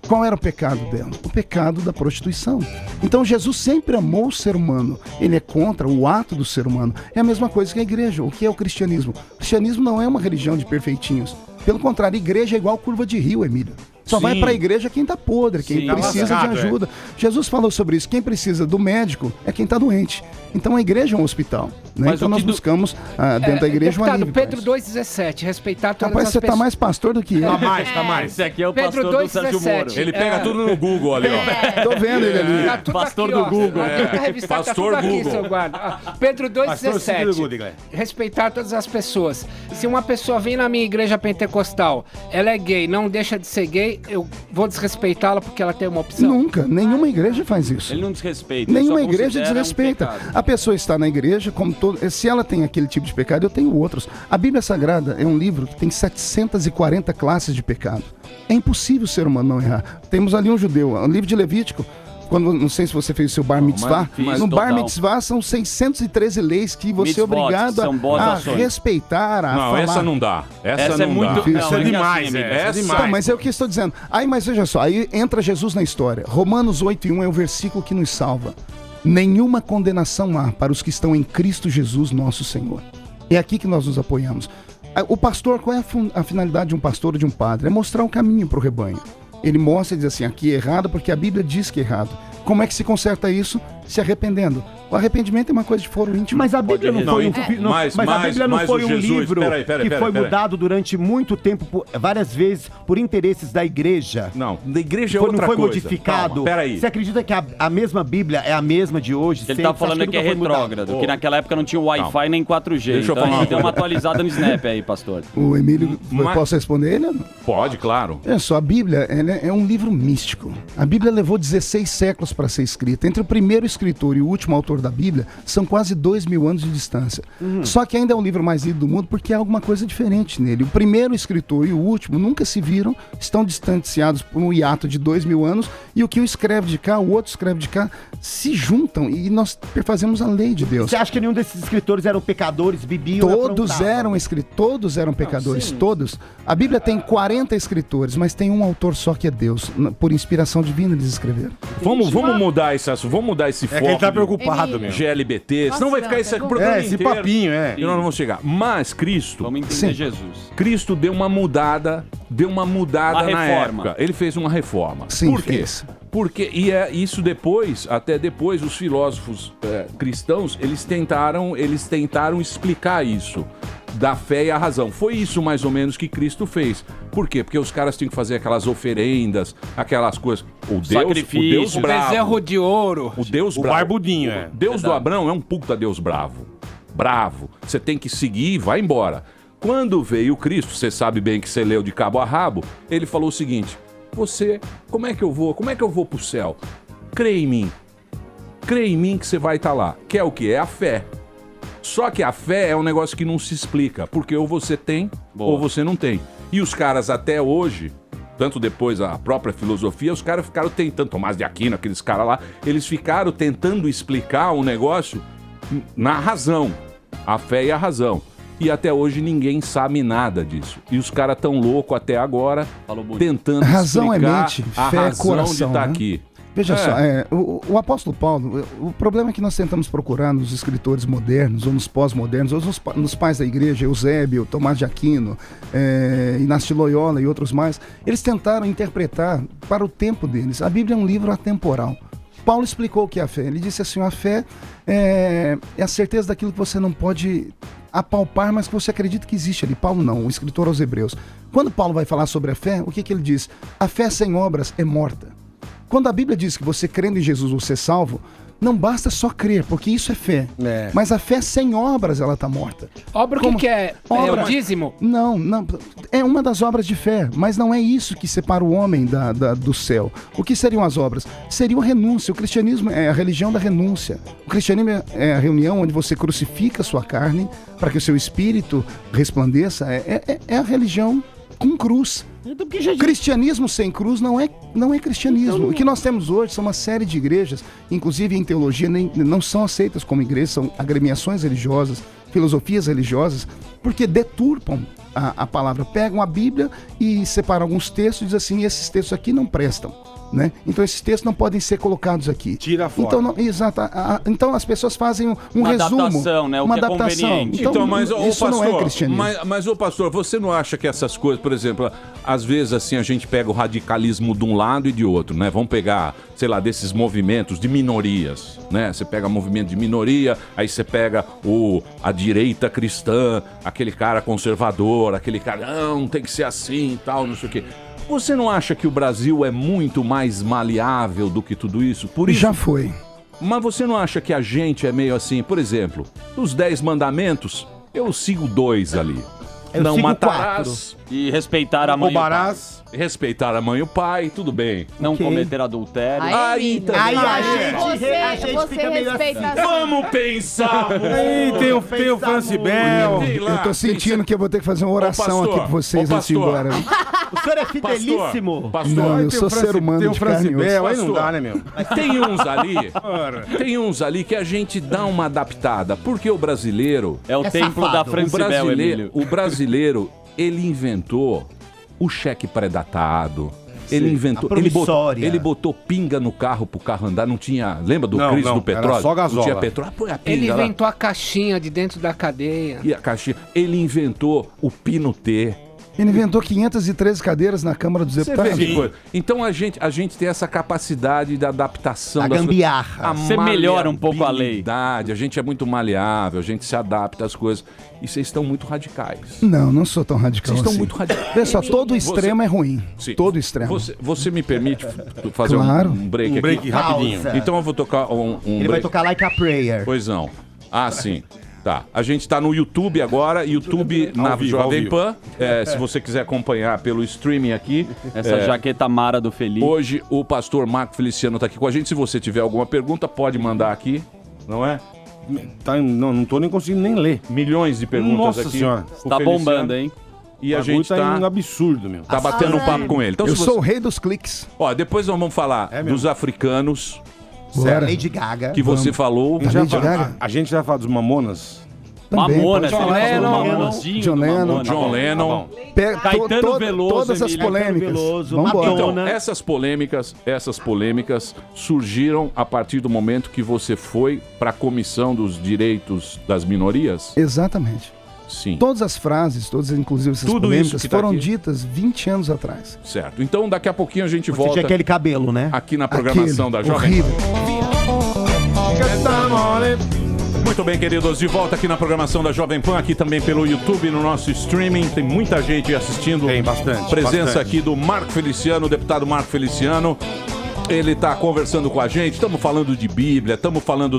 Qual era o pecado dela? O pecado da prostituição. Então Jesus sempre amou o ser humano. Ele é contra o ato do ser humano. É a mesma coisa que a igreja. O que é o cristianismo? O cristianismo não é uma religião de perfeitinhos. Pelo contrário, a igreja é igual curva de rio, Emílio. Só vai pra igreja quem tá podre, quem Sim, precisa lascado, de ajuda. Jesus falou sobre isso. Quem precisa do médico é quem tá doente. Então a igreja é um hospital. Né? Mas Então o nós que buscamos dentro da igreja um Deputado, alívio. Pedro 2,17, respeitar todas Rapaz, as você pessoas. tá mais pastor do que eu. Tá mais. Esse aqui é o Pedro pastor do Sérgio 2,17. Moro. Ele pega tudo no Google ali, ó. Tô vendo ele ali. Tá tudo Pastor aqui, do ó. Google. A revista tá Pastor tudo aqui, Google. seu guarda. Pedro Pastor Cícero 2,17. Gudiga. Respeitar todas as pessoas. Se uma pessoa vem na minha igreja pentecostal, ela é gay, não deixa de ser gay, eu vou desrespeitá-la porque ela tem uma opção. Nunca. Nenhuma igreja faz isso. Ele não desrespeita. ele Nenhuma só igreja considera desrespeita. um pecado. A pessoa está na igreja, como todo. Se ela tem aquele tipo de pecado, eu tenho outros. A Bíblia Sagrada é um livro que tem 740 classes de pecado. É impossível o ser humano não errar. Temos ali um judeu, o livro de Levítico. Quando, não sei se você fez o seu bar mitzvah. fiz, No bar total. mitzvah são 613 leis que você é Mitzvot, obrigado são boas a ações. respeitar, a Não, falar. essa não dá. Essa é não muito. dá. Isso é que demais, assim, é. amigo. Essa é Essa- Não, demais. mas é o que eu estou dizendo. Aí, mas veja só, aí entra Jesus na história. Romanos 8:1 é o versículo que nos salva. Nenhuma condenação há para os que estão em Cristo Jesus, nosso Senhor. É aqui que nós nos apoiamos. O pastor, qual é a finalidade de um pastor ou de um padre? É mostrar o caminho para o rebanho. Ele mostra e diz assim, aqui é errado porque a Bíblia diz que é errado. Como é que se conserta isso? Se arrependendo. O arrependimento é uma coisa de foro íntimo. Mas a Bíblia não foi mas a Bíblia não mas foi o um Jesus- livro peraí, que foi mudado durante muito tempo, várias vezes, por interesses da igreja. Não, da igreja é Não outra foi coisa. modificado. Calma, peraí. Você acredita que a mesma Bíblia é a mesma de hoje? Ele tá falando que é retrógrado, que naquela época não tinha Wi-Fi nem 4G. Deixa eu Então falar a uma gente deu uma coisa. atualizada no Snap aí, pastor. O Emílio, Mas- posso responder ele? Pode, claro. É só, a Bíblia ela é um livro místico. A Bíblia levou 16 séculos para ser escrita. Entre o primeiro escritor e o último autor da Bíblia, são quase 2.000 anos de distância. Só que ainda é o livro mais lido do mundo porque há alguma coisa diferente nele. O primeiro escritor e o último nunca se viram, estão distanciados por um hiato de 2.000 anos, e o que um escreve de cá, o outro escreve de cá, se juntam e nós perfazemos a lei de Deus. Você acha que nenhum desses escritores eram pecadores, bebiam e Todos aprontavam? eram escritores, todos eram pecadores, todos. A Bíblia tem 40 escritores, mas tem um autor só que é Deus. Por inspiração divina eles escreveram. Vamos mudar esse assunto, vamos mudar esse foco. É que ele tá de preocupado, meu. GLBT, senão vai ficar esse programa esse inteiro. papinho, E nós não vamos chegar. Mas Cristo, Vamos entender Sim. Jesus. Cristo deu uma mudada Uma na reforma. época. Ele fez uma reforma. Sim, Por quê? fez. Porque, e é isso depois, até depois, os filósofos cristãos, eles tentaram explicar isso, da fé e a razão. Foi isso mais ou menos que Cristo fez. Por quê? Porque os caras tinham que fazer aquelas oferendas, aquelas coisas. O Deus bravo. Bezerro de ouro. O Deus O bravo. barbudinho, é. Deus do Abrão é um puta Deus bravo. Bravo. Você tem que seguir e vai embora. Quando veio Cristo, você sabe bem que você leu de cabo a rabo, ele falou o seguinte: como é que eu vou pro céu? Crê em mim. Crê em mim que você vai estar lá. Que é o que? É a fé. Só que a fé é um negócio que não se explica, porque ou você tem ou você não tem. E os caras até hoje, tanto depois a própria filosofia, os caras ficaram tentando, Tomás de Aquino, aqueles caras lá, eles ficaram tentando explicar um negócio na razão, a fé e a razão. E até hoje ninguém sabe nada disso. E os caras tão loucos até agora, tentando Razão é explicar mente, a fé é razão coração, de estar né? aqui. Veja só, o apóstolo Paulo, o problema é que nós tentamos procurar nos escritores modernos, ou nos pós-modernos, ou nos pais da igreja, Eusébio, Tomás de Aquino, Inácio de Loyola e outros mais, eles tentaram interpretar para o tempo deles. A Bíblia é um livro atemporal. Paulo explicou o que é a fé. Ele disse assim, a fé é a certeza daquilo que você não pode apalpar, mas que você acredita que existe ali. Paulo não, o escritor aos Hebreus. Quando Paulo vai falar sobre a fé, o que ele diz? A fé sem obras é morta. Quando a Bíblia diz que você crendo em Jesus você é salvo, não basta só crer, porque isso é fé. Mas a fé sem obras, ela está morta. Obra o que é? É o dízimo? Não. É uma das obras de fé, mas não é isso que separa o homem do céu. O que seriam as obras? Seria a renúncia. O cristianismo é a religião da renúncia. O cristianismo é a reunião onde você crucifica a sua carne para que o seu espírito resplandeça. É a religião com cruz. Cristianismo sem cruz não é cristianismo. O que nós temos hoje são uma série de igrejas, inclusive em teologia, não são aceitas como igrejas, são agremiações religiosas, filosofias religiosas, porque deturpam a palavra. Pegam a Bíblia e separam alguns textos e dizem assim, esses textos aqui não prestam. né? Então esses textos não podem ser colocados aqui. Tira fora. Então, exato. Então as pessoas fazem um resumo. Adaptação, né? Uma adaptação. Então, mas, isso pastor, não é cristianismo. Mas, ô pastor, você não acha que essas coisas, por exemplo, às vezes assim a gente pega o radicalismo de um lado e de outro, né? Vamos pegar, sei lá, desses movimentos de minorias, né? Você pega movimento de minoria, aí você pega a direita cristã, aquele cara conservador, aquele cara, não tem que ser assim e tal, não sei o quê. Você não acha que o Brasil é muito mais maleável do que tudo isso? Por isso... Já foi. Mas você não acha que a gente é meio assim? Por exemplo, dos 10 mandamentos, eu sigo 2 ali. Eu não sigo matarás. 4. E respeitar a mãe e o pai. Respeitar a mãe e o pai, tudo bem. Não cometer adultério. Aí a gente fica meio assim. Vamos pensar, Aí tem o France Bell. Eu tô sentindo que eu vou ter que fazer uma oração aqui pra vocês antes de ir embora. O senhor é fidelíssimo? Não, eu sou ser humano Tem o de France carne e osso. Bell, aí não dá, né, meu? Tem uns ali que a gente dá uma adaptada, porque o brasileiro... É o templo da France Bell, Emílio. O brasileiro, ele inventou o cheque pré-datado. Ele inventou. Ele botou pinga no carro pro carro andar. Não tinha. Lembra do crise do petróleo? Era só gasola. Não tinha petróleo. Põe a pinga Ele lá. inventou a caixinha de dentro da cadeia. E a caixinha. Ele inventou o pino T. Ele inventou 513 cadeiras na Câmara dos Deputados. Então a gente tem essa capacidade de adaptação. A gambiarra. Você melhora um pouco a lei. A gente é muito maleável, a gente se adapta às coisas. E vocês estão muito radicais. Não sou tão radical Vocês estão assim. muito radicais. Pessoal, todo extremo é ruim. Sim. Todo extremo. Você me permite fazer Claro. um break aqui? Um break rapidinho. Pausa. Então eu vou tocar um Ele break. vai tocar Like a Prayer. Pois não. Ah, sim. Tá. A gente tá no YouTube agora, YouTube na Jovem Pan. Se você quiser acompanhar pelo streaming aqui. Essa jaqueta mara do Felipe. Hoje o pastor Marco Feliciano tá aqui com a gente. Se você tiver alguma pergunta, pode mandar aqui. Não é? Não tô nem conseguindo nem ler. Milhões de perguntas Nossa aqui. Senhora. O Tá Feliciano. bombando, hein? E a gente tá um absurdo, meu. Tá batendo um papo com ele. Então, Eu se sou o você... rei dos cliques. Ó, depois nós vamos falar dos africanos Bora. Lady Gaga. que você falou. Lady Gaga? A gente vai falar dos Mamonas. Também, Mamonas, pode John falar. Lennon, John Lennon. John Lennon. Caetano Veloso, todas as Emílio. polêmicas. Caetano Veloso, Vamos embora. Então, Madonna. essas polêmicas surgiram a partir do momento que você foi para a Comissão dos Direitos das Minorias? Exatamente. Sim. Todas as frases, todas inclusive essas Tudo polêmicas, isso que tá foram aqui. ditas 20 anos atrás. Certo. Então, daqui a pouquinho a gente Você volta tinha aquele cabelo, né? aqui na programação da Jovem horrível. Muito bem, queridos, de volta aqui na programação da Jovem Pan, aqui também pelo YouTube, no nosso streaming. Tem muita gente assistindo. Tem bastante. Presença bastante. aqui do Marco Feliciano, o deputado Marco Feliciano. Ele está conversando com a gente, estamos falando de Bíblia, estamos falando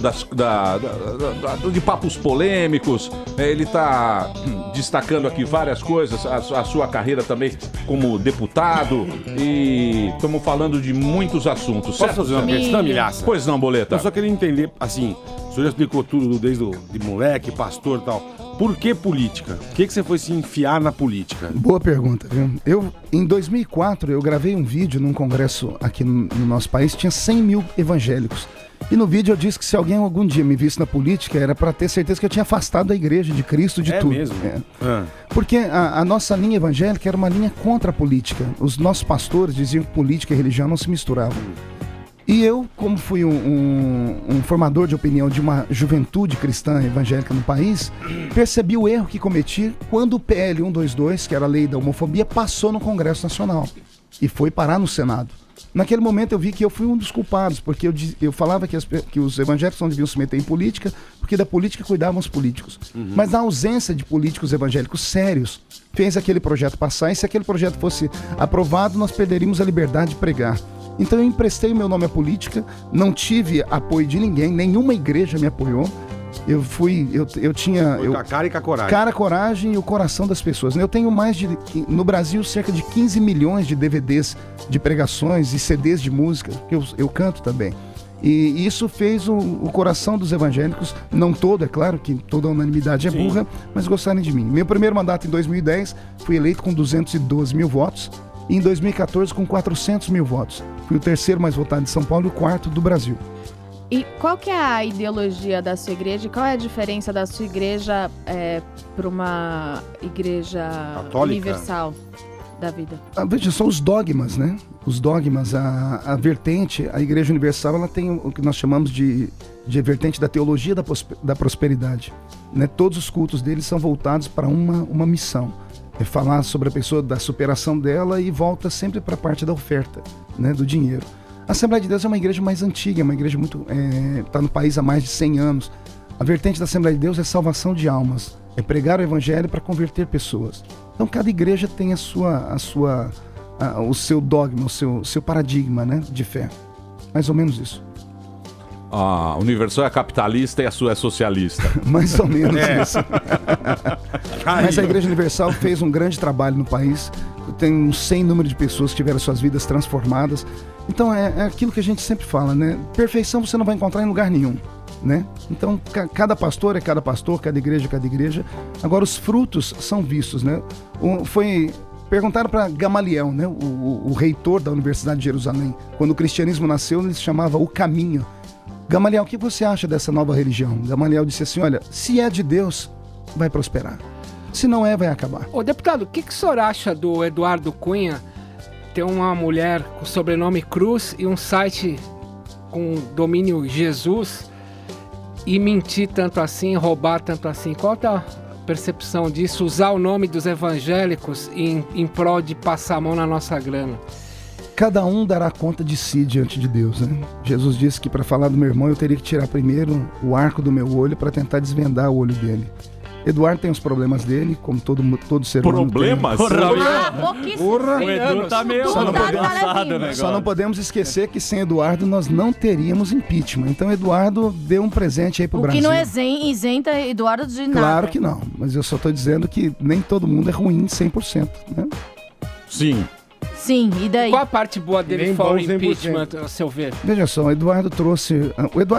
de papos polêmicos. Ele está destacando aqui várias coisas, a sua carreira também como deputado. E estamos falando de muitos assuntos, Posso certo? fazer uma questão, Milhaça? Pois não, Boleta. Eu só queria entender, assim, o senhor já explicou tudo desde de moleque, pastor e tal. Por que política? Por que você foi se enfiar na política? Boa pergunta, viu? Em 2004, eu gravei um vídeo num congresso aqui no nosso país, tinha 100 mil evangélicos. E no vídeo eu disse que se alguém algum dia me visse na política, era para ter certeza que eu tinha afastado a igreja de Cristo de tudo. Mesmo? Porque a nossa linha evangélica era uma linha contra a política. Os nossos pastores diziam que política e religião não se misturavam. E eu, como fui um formador de opinião de uma juventude cristã evangélica no país, percebi o erro que cometi quando o PL 122, que era a lei da homofobia, passou no Congresso Nacional e foi parar no Senado. Naquele momento eu vi que eu fui um dos culpados, porque eu falava que os evangélicos não deviam se meter em política, porque da política cuidavam os políticos. Mas a ausência de políticos evangélicos sérios fez aquele projeto passar, e se aquele projeto fosse aprovado, nós perderíamos a liberdade de pregar. Então eu emprestei o meu nome à política, não tive apoio de ninguém, nenhuma igreja me apoiou. Eu tinha... Com a cara e com a coragem. Cara, coragem e o coração das pessoas. Eu tenho no Brasil, cerca de 15 milhões de DVDs de pregações e CDs de música, que eu canto também. E isso fez o coração dos evangélicos, não todo, é claro que toda a unanimidade é burra, mas gostarem de mim. Meu primeiro mandato em 2010, fui eleito com 212 mil votos. E em 2014 com 400 mil votos. Fui o terceiro mais votado de São Paulo e o quarto do Brasil. E qual que é a ideologia da sua igreja? Qual é a diferença da sua igreja para uma igreja Católica? universal? da vida? Veja só os dogmas, né? Os dogmas, a vertente, a Igreja Universal, ela tem o que nós chamamos de vertente da teologia da prosperidade. Né? Todos os cultos deles são voltados para uma missão. É falar sobre a pessoa, da superação dela, e volta sempre para a parte da oferta, né? Do dinheiro. A Assembleia de Deus é uma igreja mais antiga, é uma igreja muito... está no país há mais de 100 anos. A vertente da Assembleia de Deus é salvação de almas. É pregar o evangelho para converter pessoas. Então cada igreja tem o seu dogma, o seu paradigma, né, de fé. Mais ou menos isso. A Universal é capitalista e a sua é socialista. Mais ou menos isso. Mas a Igreja Universal fez um grande trabalho no país. Tem um sem número de pessoas que tiveram suas vidas transformadas. Então é aquilo que a gente sempre fala, né? Perfeição você não vai encontrar em lugar nenhum. Né? Então, cada pastor é cada pastor, cada igreja é cada igreja. Agora, os frutos são vistos, né? Perguntaram para Gamaliel, né? O reitor da Universidade de Jerusalém. Quando o cristianismo nasceu, ele se chamava O Caminho. Gamaliel, o que você acha dessa nova religião? Gamaliel disse assim, olha, se é de Deus, vai prosperar. Se não é, vai acabar. Ô, deputado, o que o senhor acha do Eduardo Cunha ter uma mulher com sobrenome Cruz e um site com domínio Jesus e mentir tanto assim, roubar tanto assim? Qual é a percepção disso? Usar o nome dos evangélicos em prol de passar a mão na nossa grana? Cada um dará conta de si diante de Deus, né? Jesus disse que para falar do meu irmão eu teria que tirar primeiro o arco do meu olho para tentar desvendar o olho dele. Eduardo tem os problemas dele, como todo ser humano tem. Problemas? O Edu tá meio engraçado, né? Só não podemos esquecer que sem Eduardo nós não teríamos impeachment. Então Eduardo deu um presente aí pro Brasil. O que não isenta Eduardo de nada. Claro que não, mas eu só tô dizendo que nem todo mundo é ruim 100%, né? Sim. Sim, e daí? Qual a parte boa dele fora o impeachment, a seu ver? Veja só, o Eduardo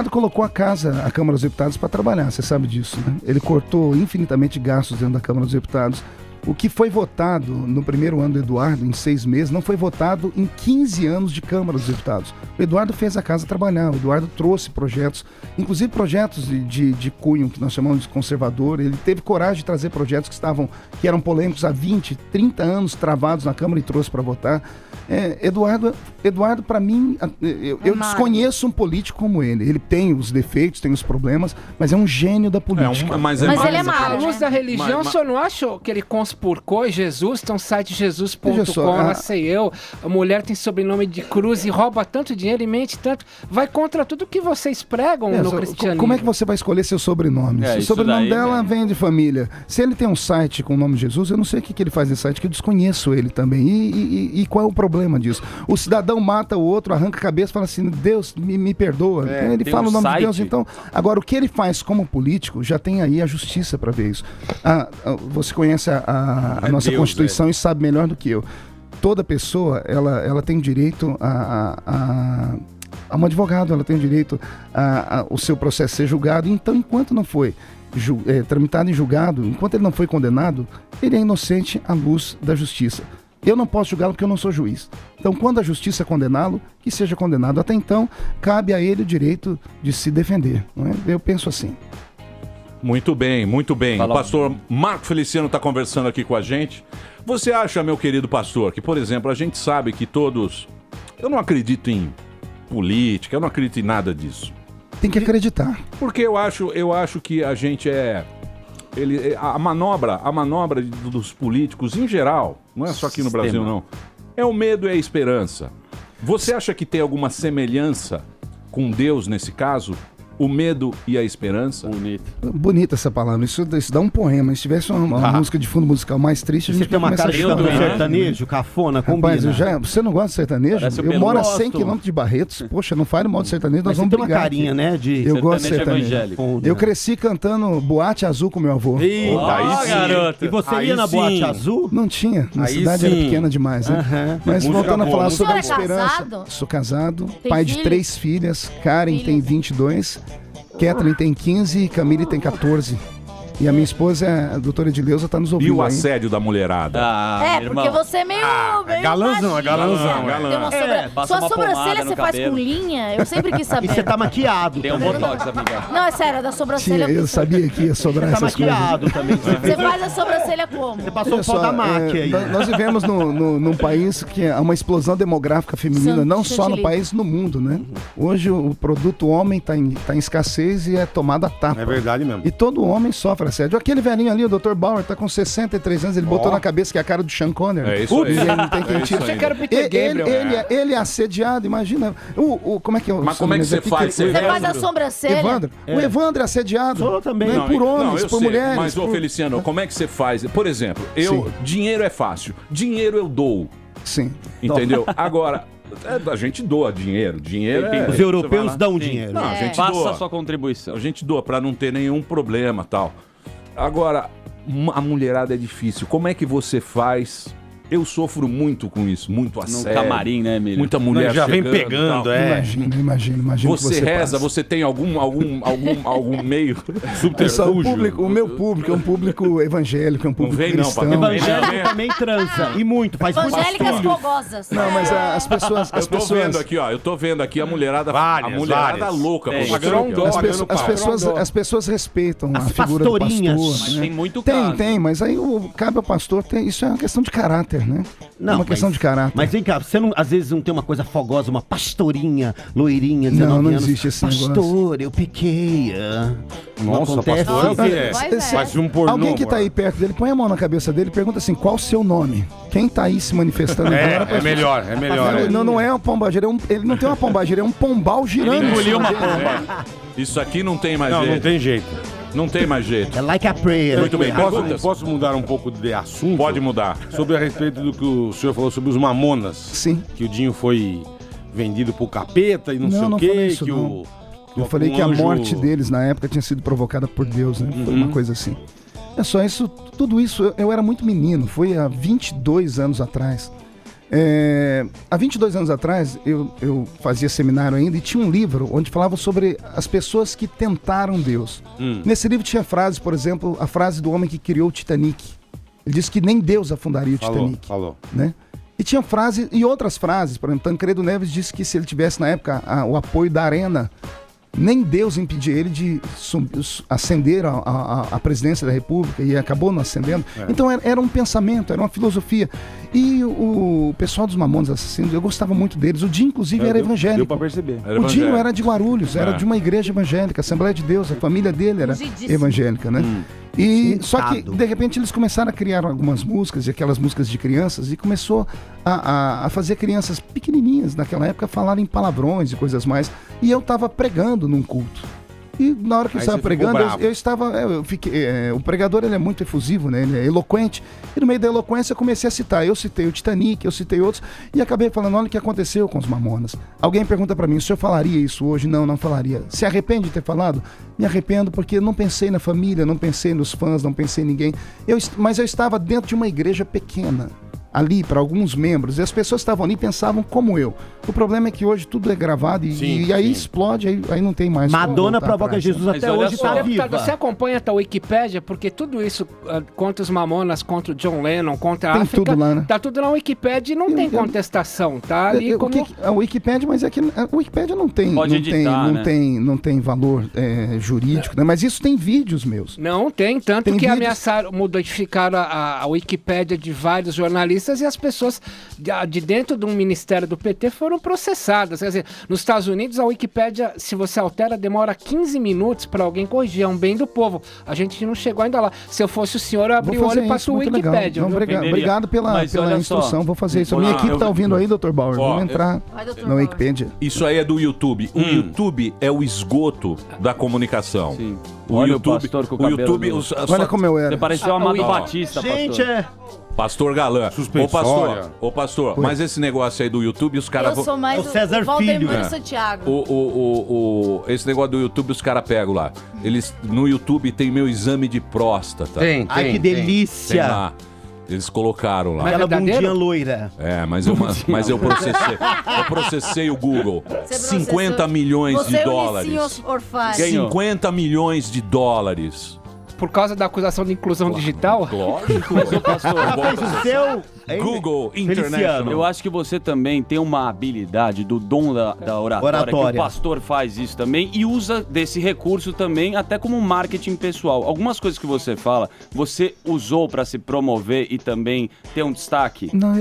colocou a Câmara dos Deputados para trabalhar, você sabe disso, né? Ele cortou infinitamente gastos dentro da Câmara dos Deputados. O que foi votado no primeiro ano do Eduardo, em 6 meses, não foi votado em 15 anos de Câmara dos Deputados. O Eduardo fez a casa trabalhar, o Eduardo trouxe projetos, inclusive projetos de cunho, que nós chamamos de conservador. Ele teve coragem de trazer projetos que eram polêmicos há 20, 30 anos travados na Câmara e trouxe para votar. Eduardo, para mim, eu desconheço um político como ele. Ele tem os defeitos, tem os problemas, mas é um gênio da política. Mas ele é mau. À luz da religião, o senhor não acha que ele conspurcou Jesus? Tem um site jesus.com, sei eu. A mulher tem sobrenome de Cruz e rouba tanto dinheiro e mente tanto. Vai contra tudo que vocês pregam no cristianismo. Como é que você vai escolher seu sobrenome? Se o sobrenome dela vem de família. Se ele tem um site com o nome de Jesus, eu não sei o que ele faz nesse site, que eu desconheço ele também. E qual é o problema disso? O cidadão mata o outro, arranca a cabeça e fala assim, Deus, me perdoa. Ele fala o nome de Deus, então... Agora, o que ele faz como político, já tem aí a justiça para ver isso. Você conhece a nossa Constituição e sabe melhor do que eu. Toda pessoa, ela tem direito a um advogado, ela tem direito o seu processo ser julgado. Então, enquanto não foi tramitado em julgado, enquanto ele não foi condenado, ele é inocente à luz da justiça. Eu não posso julgá-lo porque eu não sou juiz. Então, quando a justiça condená-lo, que seja condenado. Até então, cabe a ele o direito de se defender. Não é? Eu penso assim. Muito bem, muito bem. O pastor Marco Feliciano está conversando aqui com a gente. Você acha, meu querido pastor, que, por exemplo, a gente sabe que todos... Eu não acredito em política, eu não acredito em nada disso. Tem que acreditar. Porque eu acho que a gente a manobra dos políticos em geral, não é só aqui no Brasil não, é o medo e a esperança. Você acha que tem alguma semelhança com Deus nesse caso? O medo e a esperança? Bonita essa palavra, isso dá um poema. Se tivesse uma música de fundo musical mais triste, a gente tem uma cara de sertanejo, cafona, combina. Rapaz, você não gosta de sertanejo? Eu moro a 100 km de Barretos. Poxa, não fale mal de sertanejo, nós vamos brigar. Tem uma carinha, né? Eu gosto de sertanejo. Eu cresci cantando Boate Azul com meu avô. Garoto. E você ia na Boate Azul? Não tinha, a cidade era pequena demais, né? Mas voltando a falar sobre a esperança. Sou casado, pai de 3 filhas. Karen tem 22. Kathleen tem 15 e Camille tem 14. E a minha esposa, a doutora Edileuza, tá nos ouvindo. E o aí. assédio da mulherada? Porque você é meio. meio galanzão, baixinho. galanzão. Tem uma passa Sua uma sobrancelha pomada você no faz cabelo. com linha? Eu sempre quis saber. E você tá maquiado. Tem um também. botox, amiga. Não, é sério, da sobrancelha. Eu sabia que ia sobrar Tá essas coisas. maquiado também. Você faz a sobrancelha como? Você passou o Olha pó só, da máquia aí. nós vivemos num país que é uma explosão demográfica feminina, não só no país, no mundo, né? Hoje o produto homem tá em escassez e é tomado a tapa. É verdade mesmo. E todo homem sofre assédio. Aquele velhinho ali, o Dr. Bauer, tá com 63 anos, ele botou na cabeça que é a cara do Sean Connery. É isso aí. E ele não tem quem tira. Você quer o Peter Gabriel. Ele é assediado, imagina. Como é que é o Mas como é que você faz? Você faz a sobrancelha? Evandro. O Evandro é assediado. Sou também. Não é por homens, eu por sei, mulheres. Mas, ô Feliciano, como é que você faz? Por exemplo, dinheiro é fácil. Dinheiro eu dou. Sim. Entendeu? Agora, a gente doa dinheiro. Dinheiro é... Os europeus dão dinheiro. Não, a gente Faça doa. a sua contribuição. A gente doa pra não ter nenhum problema, tal. Agora, a mulherada é difícil. Como é que você faz? Eu sofro muito com isso, muito No assédio. camarim, né, Emílio? Muita mulher Já vem chegando, pegando, tal. Imagina. Você que reza, passa. você tem algum meio Subterfúgio. O meu público é um público evangélico, é um público vem não, cristão. papai. Evangélico também transa. E muito, faz muitos Evangélicas filhos. fogosas. Não, mas as pessoas... Eu tô vendo aqui, ó. Eu tô vendo aqui a mulherada. Várias, a mulherada várias. louca. Tem. com você, Pagando ó. dó. As pessoas respeitam As a figura do pastorinhas. pastor. Mas né? tem muito caso. Tem, mas aí cabe ao pastor, isso é uma questão de caráter, né? Não, é uma questão de caráter. Mas vem cá, você não, às vezes não tem uma coisa fogosa, uma pastorinha, loirinha, 19 não anos. existe esse pastor, negócio. eu pequei. Não Nossa, acontece. pastor é o quê? Pois é. Faz um pornô. Alguém que tá amor. aí perto dele, põe a mão na cabeça dele e pergunta assim, qual o seu nome? Quem tá aí se manifestando agora? É melhor, é melhor. Não é um pombagira, ele não tem uma pombagira, é um pombal girando. engoliu uma Isso aqui não tem mais Não, jeito. não tem jeito. Não tem mais jeito. É like a prayer. Muito bem, perguntas? Posso mudar um pouco de assunto? Pode mudar. Sobre a respeito do que o senhor falou sobre os Mamonas. Sim. Que o Dinho foi vendido pro capeta e não sei Não o quê. falei isso, que não. o Eu falei um que a anjo- morte deles na época tinha sido provocada por Deus, né? Foi uma coisa assim. É só isso, tudo isso, eu era muito menino, foi há 22 anos atrás. Há 22 anos atrás, eu fazia seminário ainda e tinha um livro onde falava sobre as pessoas que tentaram Deus. Nesse livro tinha frases, por exemplo, a frase do homem que criou o Titanic. Ele disse que nem Deus afundaria o Titanic. Falou. Né? E tinha frases, e outras frases, por exemplo, Tancredo Neves disse que se ele tivesse na época o apoio da Arena, nem Deus impedia ele de ascender a presidência da República e acabou não ascendendo. Então era um pensamento, era uma filosofia. E o pessoal dos Mamonas Assassinos, eu gostava muito deles. O Dinho, inclusive, era evangélico. Deu pra perceber. O Dinho era de Guarulhos, era de uma igreja evangélica, Assembleia de Deus, a família dele era evangélica, né? E só que, de repente, eles começaram a criar algumas músicas, e aquelas músicas de crianças, e começou a fazer crianças pequenininhas, naquela época, falarem palavrões e coisas mais. E eu estava pregando num culto. E na hora que eu Aí estava você ficou pregando, bravo. eu estava. O pregador ele é muito efusivo, né? Ele é eloquente. E no meio da eloquência eu comecei a citar. Eu citei o Titanic, eu citei outros. E acabei falando: olha o que aconteceu com os Mamonas. Alguém pergunta pra mim: o senhor falaria isso hoje? Não, não falaria. Se arrepende de ter falado? Me arrependo porque não pensei na família, não pensei nos fãs, não pensei em ninguém. Mas eu estava dentro de uma igreja pequena. Ali, para alguns membros, e as pessoas estavam ali e pensavam como eu. O problema é que hoje tudo é gravado e aí explode, aí não tem mais. Madonna provoca Jesus Mas até olha hoje, só, tá Deputado, viva. você acompanha a Wikipédia, porque tudo isso contra os Mamonas, contra o John Lennon, contra a Tem África, tudo lá, né? tá tudo na Wikipédia e não tem contestação, tá ali como... A Wikipédia, mas é que a Wikipédia não tem, Pode editar, não tem valor jurídico, né? Mas isso tem vídeos meus. Não tem, tanto Tem que vídeos- ameaçaram, modificaram a Wikipédia de vários jornalistas e as pessoas de dentro de um ministério do PT foram processadas. Quer dizer, nos Estados Unidos a Wikipédia, se você altera, demora 15 minutos para alguém corrigir, é um bem do povo. A gente não chegou ainda lá. Se eu fosse o senhor, eu abri o Vou fazer olho para isso, a muito legal. Wikipédia. Não, viu? obrigado pela Mas olha instrução, só. vou fazer isso. A Olha, minha equipe eu- tá ouvindo aí, Dr. Bauer. Ó, Vamos entrar Vai, Dr. na Bauer. Wikipédia. Isso aí é do YouTube. O YouTube é o esgoto da comunicação. Sim. O Olha o YouTube, pastor com o o cabelo YouTube, do- Olha como eu Você era. pareceu o Amado Ó. Batista, Gente, pastor. Pastor Galã. Suspensória. Ô pastor, mas esse negócio aí do YouTube, os caras Eu sou mais É o César o Valdemiro Filho. Santiago. esse negócio do YouTube, os caras pegam lá. Eles, no YouTube tem meu exame de próstata. Tem, ai que Tem delícia. lá. Eles colocaram lá. Mas Aquela verdadeiro? bundinha loira. Mas eu processei. Eu processei o Google. Você 50 processou. milhões Você de é o dólares. Nissinho Orfaz. Quem? 50 milhões de dólares por causa da acusação de inclusão digital. Lógico. Mas, ô, pastor, Fez o seu Google Feliciano. International. eu acho que você também tem uma habilidade do dom da oratória, que o pastor faz isso também e usa desse recurso também até como marketing pessoal. Algumas coisas que você fala, você usou para se promover e também ter um destaque? Não,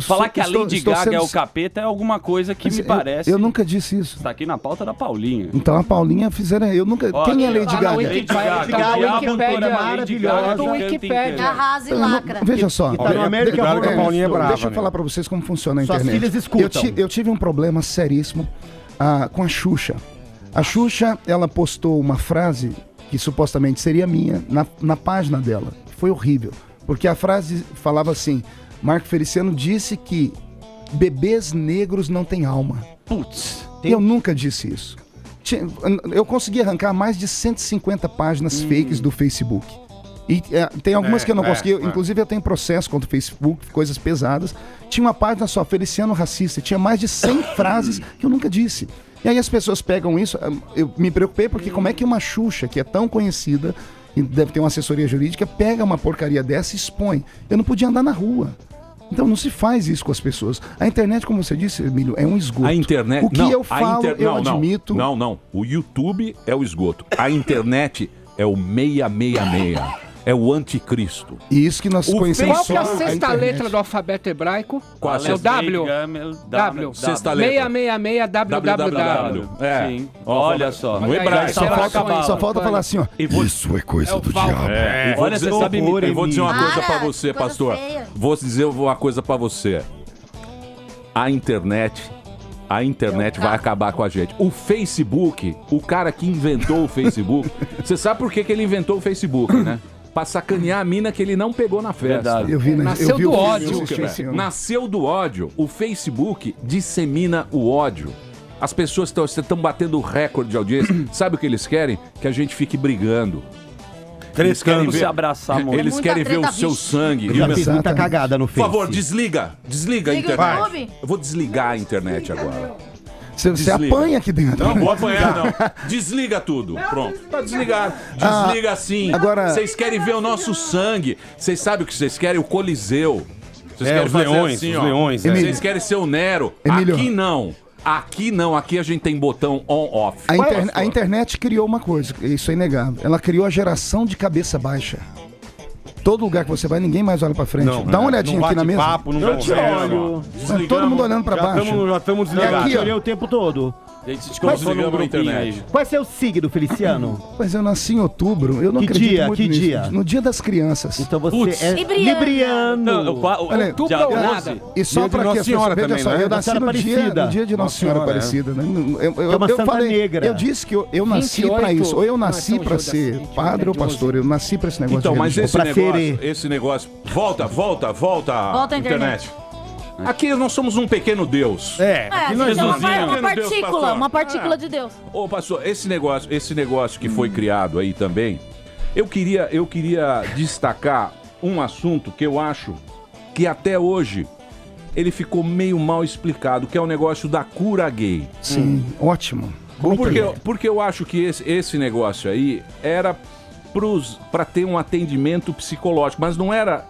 Falar que a Lady Gaga é o capeta é alguma coisa que me parece... Eu nunca disse isso. Está aqui na pauta da Paulinha. Então a Paulinha fizeram... Eu nunca... Quem é Lady Gaga? Lady Gaga, maravilhosa. do Wikipédia. Arrasa e lacra. Veja só. Tá no América Claro que a Paulinha é brava, Deixa eu né? falar pra vocês como funciona a Suas internet. filhas escutam. Eu tive um problema seríssimo com a Xuxa. A Xuxa, ela postou uma frase que supostamente seria minha na página dela. Foi horrível. Porque a frase falava assim: Marco Feliciano disse que bebês negros não têm alma. Putz. Eu nunca disse isso. Eu consegui arrancar mais de 150 páginas fakes do Facebook. E tem algumas que eu não consegui. Inclusive eu tenho processo contra o Facebook, coisas pesadas. Tinha uma página só, Feliciano Racista. Tinha mais de 100 frases que eu nunca disse. E aí as pessoas pegam isso. Eu me preocupei porque como é que uma Xuxa, que é tão conhecida e deve ter uma assessoria jurídica, pega uma porcaria dessa e expõe. Eu não podia andar na rua. Então não se faz isso com as pessoas. A internet, como você disse, Emílio, é um esgoto. A internet... O que eu falo, eu admito... Não. O YouTube é o esgoto. A internet é o 666. É o anticristo. E isso que nós conhecemos Qual que é a só sexta internet. letra do alfabeto hebraico? Qual É o W. W. Sexta letra. 666 www. É. Sim. Ó, Olha só. No hebraico. Só falta falar assim, ó. Isso é coisa do diabo. E vou Olha, dizer, você sabe imitar. eu vou dizer uma coisa pra Para, você, coisa pastor. feia. Vou dizer uma coisa pra você. A internet vai acabar com a gente. O Facebook, o cara que inventou o Facebook, você sabe por que ele inventou o Facebook, né? Pra sacanear a mina que ele não pegou na festa. Eu vi, né? Nasceu eu vi do o filme, ódio, eu assisti cara. esse filme. Nasceu do ódio. O Facebook dissemina o ódio. As pessoas estão batendo recorde de audiência. Sabe o que eles querem? Que a gente fique brigando. Eles querem Vamos ver, se abraçar, amor. eles Muita querem ver treta, o seu vixe. sangue. Eu já fiz muita Exatamente. cagada no Por Face. favor, desliga a Liga o internet. YouTube. Eu vou desligar a internet agora. Você Desliga. apanha aqui dentro. Não vou apanhar, não. Desliga tudo. Pronto. Tá desligado. Desliga assim. agora- Vocês querem ver o nosso sangue. Vocês sabem o que vocês querem? O Coliseu. Vocês querem os fazer leões, assim, os ó. leões. Vocês querem ser o Nero. Emílio. Aqui não. Aqui não. Aqui a gente tem botão on-off. A internet criou uma coisa, isso é inegável. Ela criou a geração de cabeça baixa. Todo lugar que você vai, ninguém mais olha pra frente. Dá uma olhadinha não aqui na bate mesa. papo, não Eu te conversa. olho. Tá todo mundo olhando pra baixo. Já estamos desligados. aqui, Eu ó. olhei o tempo todo. A gente se Mas colocou num ligamos na grupinho internet. aí. Qual é seu signo, Feliciano? Mas eu nasci em outubro, eu não Que acredito dia? muito Que nisso. dia? No dia das crianças. Então você Putz. é Libriano. libriano. Não, Olha, Outubro dia ou 11. nada. E só Dia de pra Nossa que as Senhora pessoas... Veja também, só, né? eu nasci Nossa no dia, Aparecida. no dia de Nossa Nossa Senhora Senhora, Aparecida. Né? é uma santa negra. Eu disse que eu nasci 28, pra isso. Ou eu não, é nasci São pra Judas, ser 28, padre ou 12. pastor. Eu nasci pra esse negócio Então, de mas religião. esse negócio... Volta Volta a internet. Aqui nós somos um pequeno Deus. Aqui nós então, não uma Pequeno Deus, partícula, pastor. uma partícula de Deus. Ô, pastor, esse negócio que foi criado aí também, eu queria destacar um assunto que eu acho que até hoje ele ficou meio mal explicado, que é o negócio da cura gay. Sim, ótimo. Porque eu acho que esse negócio aí era pra ter um atendimento psicológico, mas não era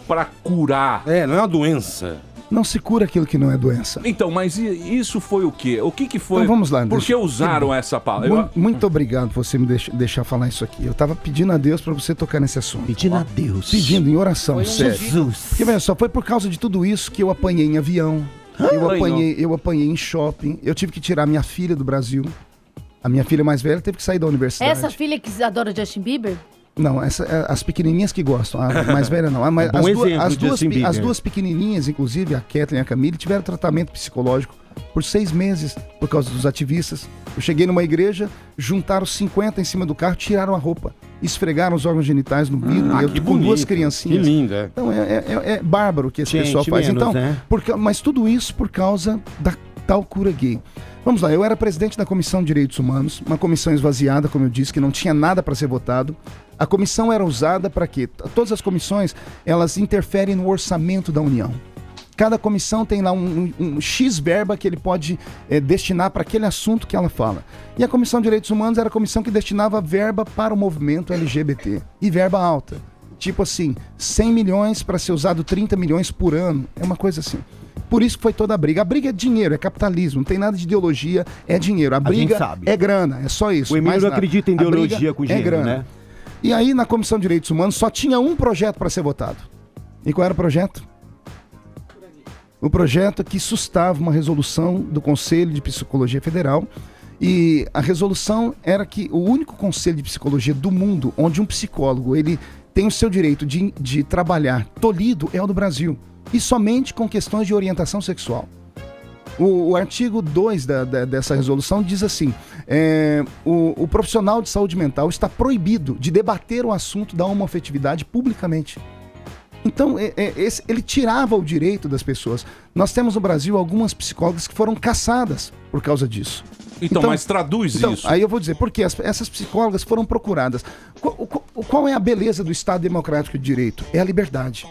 pra curar. não é uma doença. Não se cura aquilo que não é doença. Então, mas isso foi o quê? O que foi? Então vamos lá. Por que usaram essa palavra? Muito obrigado por você me deixar falar isso aqui. Eu tava pedindo a Deus pra você tocar nesse assunto. Pedindo a Deus. Pedindo em oração, sério. Jesus. Porque, veja só, foi por causa de tudo isso que eu apanhei em avião, eu apanhei em shopping, eu tive que tirar minha filha do Brasil. A minha filha mais velha teve que sair da universidade. Essa filha que adora Justin Bieber? Não, as pequenininhas que gostam, a mais velha não. Mas bom exemplo, Justin Bieber. as duas pequenininhas, inclusive a Kathleen e a Camille, tiveram tratamento psicológico por 6 meses por causa dos ativistas. Eu cheguei numa igreja, juntaram 50 em cima do carro, tiraram a roupa, esfregaram os órgãos genitais no vidro, e eu que com bonito. duas criancinhas. Que lindo, é. Então é bárbaro o que esse Gente, pessoal faz. menos, Então, né? mas tudo isso por causa da tal cura gay. Vamos lá, eu era presidente da Comissão de Direitos Humanos, uma comissão esvaziada, como eu disse, que não tinha nada para ser votado. A comissão era usada para quê? Todas as comissões, elas interferem no orçamento da União. Cada comissão tem lá um X verba que ele pode destinar para aquele assunto que ela fala. E a Comissão de Direitos Humanos era a comissão que destinava verba para o movimento LGBT. E verba alta. Tipo assim, 100 milhões para ser usado 30 milhões por ano. É uma coisa assim. Por isso que foi toda a briga. A briga é dinheiro, é capitalismo, não tem nada de ideologia, é dinheiro. A briga é grana, é só isso. O Emílio acredita em ideologia com dinheiro, né? E aí, na Comissão de Direitos Humanos, só tinha um projeto para ser votado. E qual era o projeto? O projeto que sustava uma resolução do Conselho de Psicologia Federal. E a resolução era que o único conselho de psicologia do mundo onde um psicólogo ele tem o seu direito de trabalhar tolhido é o do Brasil. E somente com questões de orientação sexual. O artigo 2 dessa resolução diz assim, o profissional de saúde mental está proibido de debater o assunto da homoafetividade publicamente. Então, ele tirava o direito das pessoas. Nós temos no Brasil algumas psicólogas que foram caçadas por causa disso. Então, mas traduz isso. Aí eu vou dizer, porque essas psicólogas foram procuradas. Qual é a beleza do Estado Democrático de Direito? É a liberdade.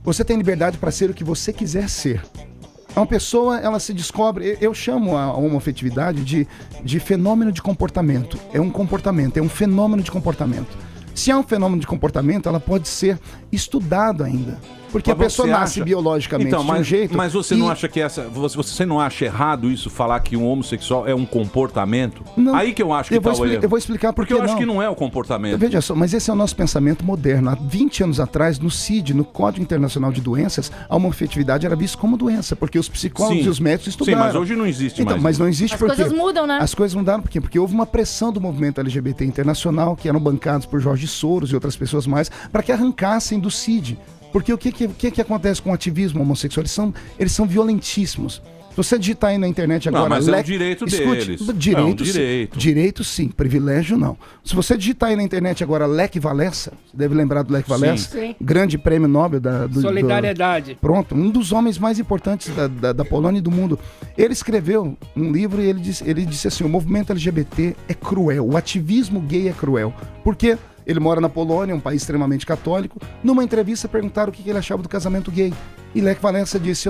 Você tem liberdade para ser o que você quiser ser. Uma pessoa, ela se descobre... Eu chamo a homoafetividade de fenômeno de comportamento. É um comportamento, é um fenômeno de comportamento. Se é um fenômeno de comportamento, ela pode ser estudada ainda. Porque a pessoa nasce biologicamente então, de um jeito... Mas você não acha que você não acha errado isso, falar que um homossexual é um comportamento? Não. Aí que eu acho que tá o erro. Eu vou explicar porque eu acho que não é o comportamento. Veja só, mas esse é o nosso pensamento moderno. Há 20 anos atrás, no CID, no Código Internacional de Doenças, a homoafetividade era vista como doença, porque os psicólogos e os médicos estudaram. Sim, mas hoje não existe mais. Mas não existe porque... As coisas mudam, né? As coisas mudaram por quê? Porque houve uma pressão do movimento LGBT internacional, que eram bancados por Jorge Soros e outras pessoas mais, para que arrancassem do CID. Porque o que acontece com o ativismo homossexual? Eles são violentíssimos. Se você digitar aí na internet agora... Não, mas é um direito deles. Direito sim, privilégio não. Se você digitar aí na internet agora Lech Walesa, você deve lembrar do Lech Walesa, Sim. grande prêmio Nobel Solidariedade. Pronto, um dos homens mais importantes da Polônia e do mundo. Ele escreveu um livro e ele disse assim, o movimento LGBT é cruel, o ativismo gay é cruel. Por quê? Ele mora na Polônia, um país extremamente católico. Numa entrevista perguntaram o que ele achava do casamento gay. E Lech Walesa disse,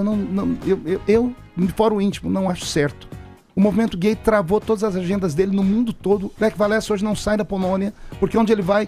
eu, de fórum íntimo, não acho certo. O movimento gay travou todas as agendas dele no mundo todo. Lech Walesa hoje não sai da Polônia, porque onde ele vai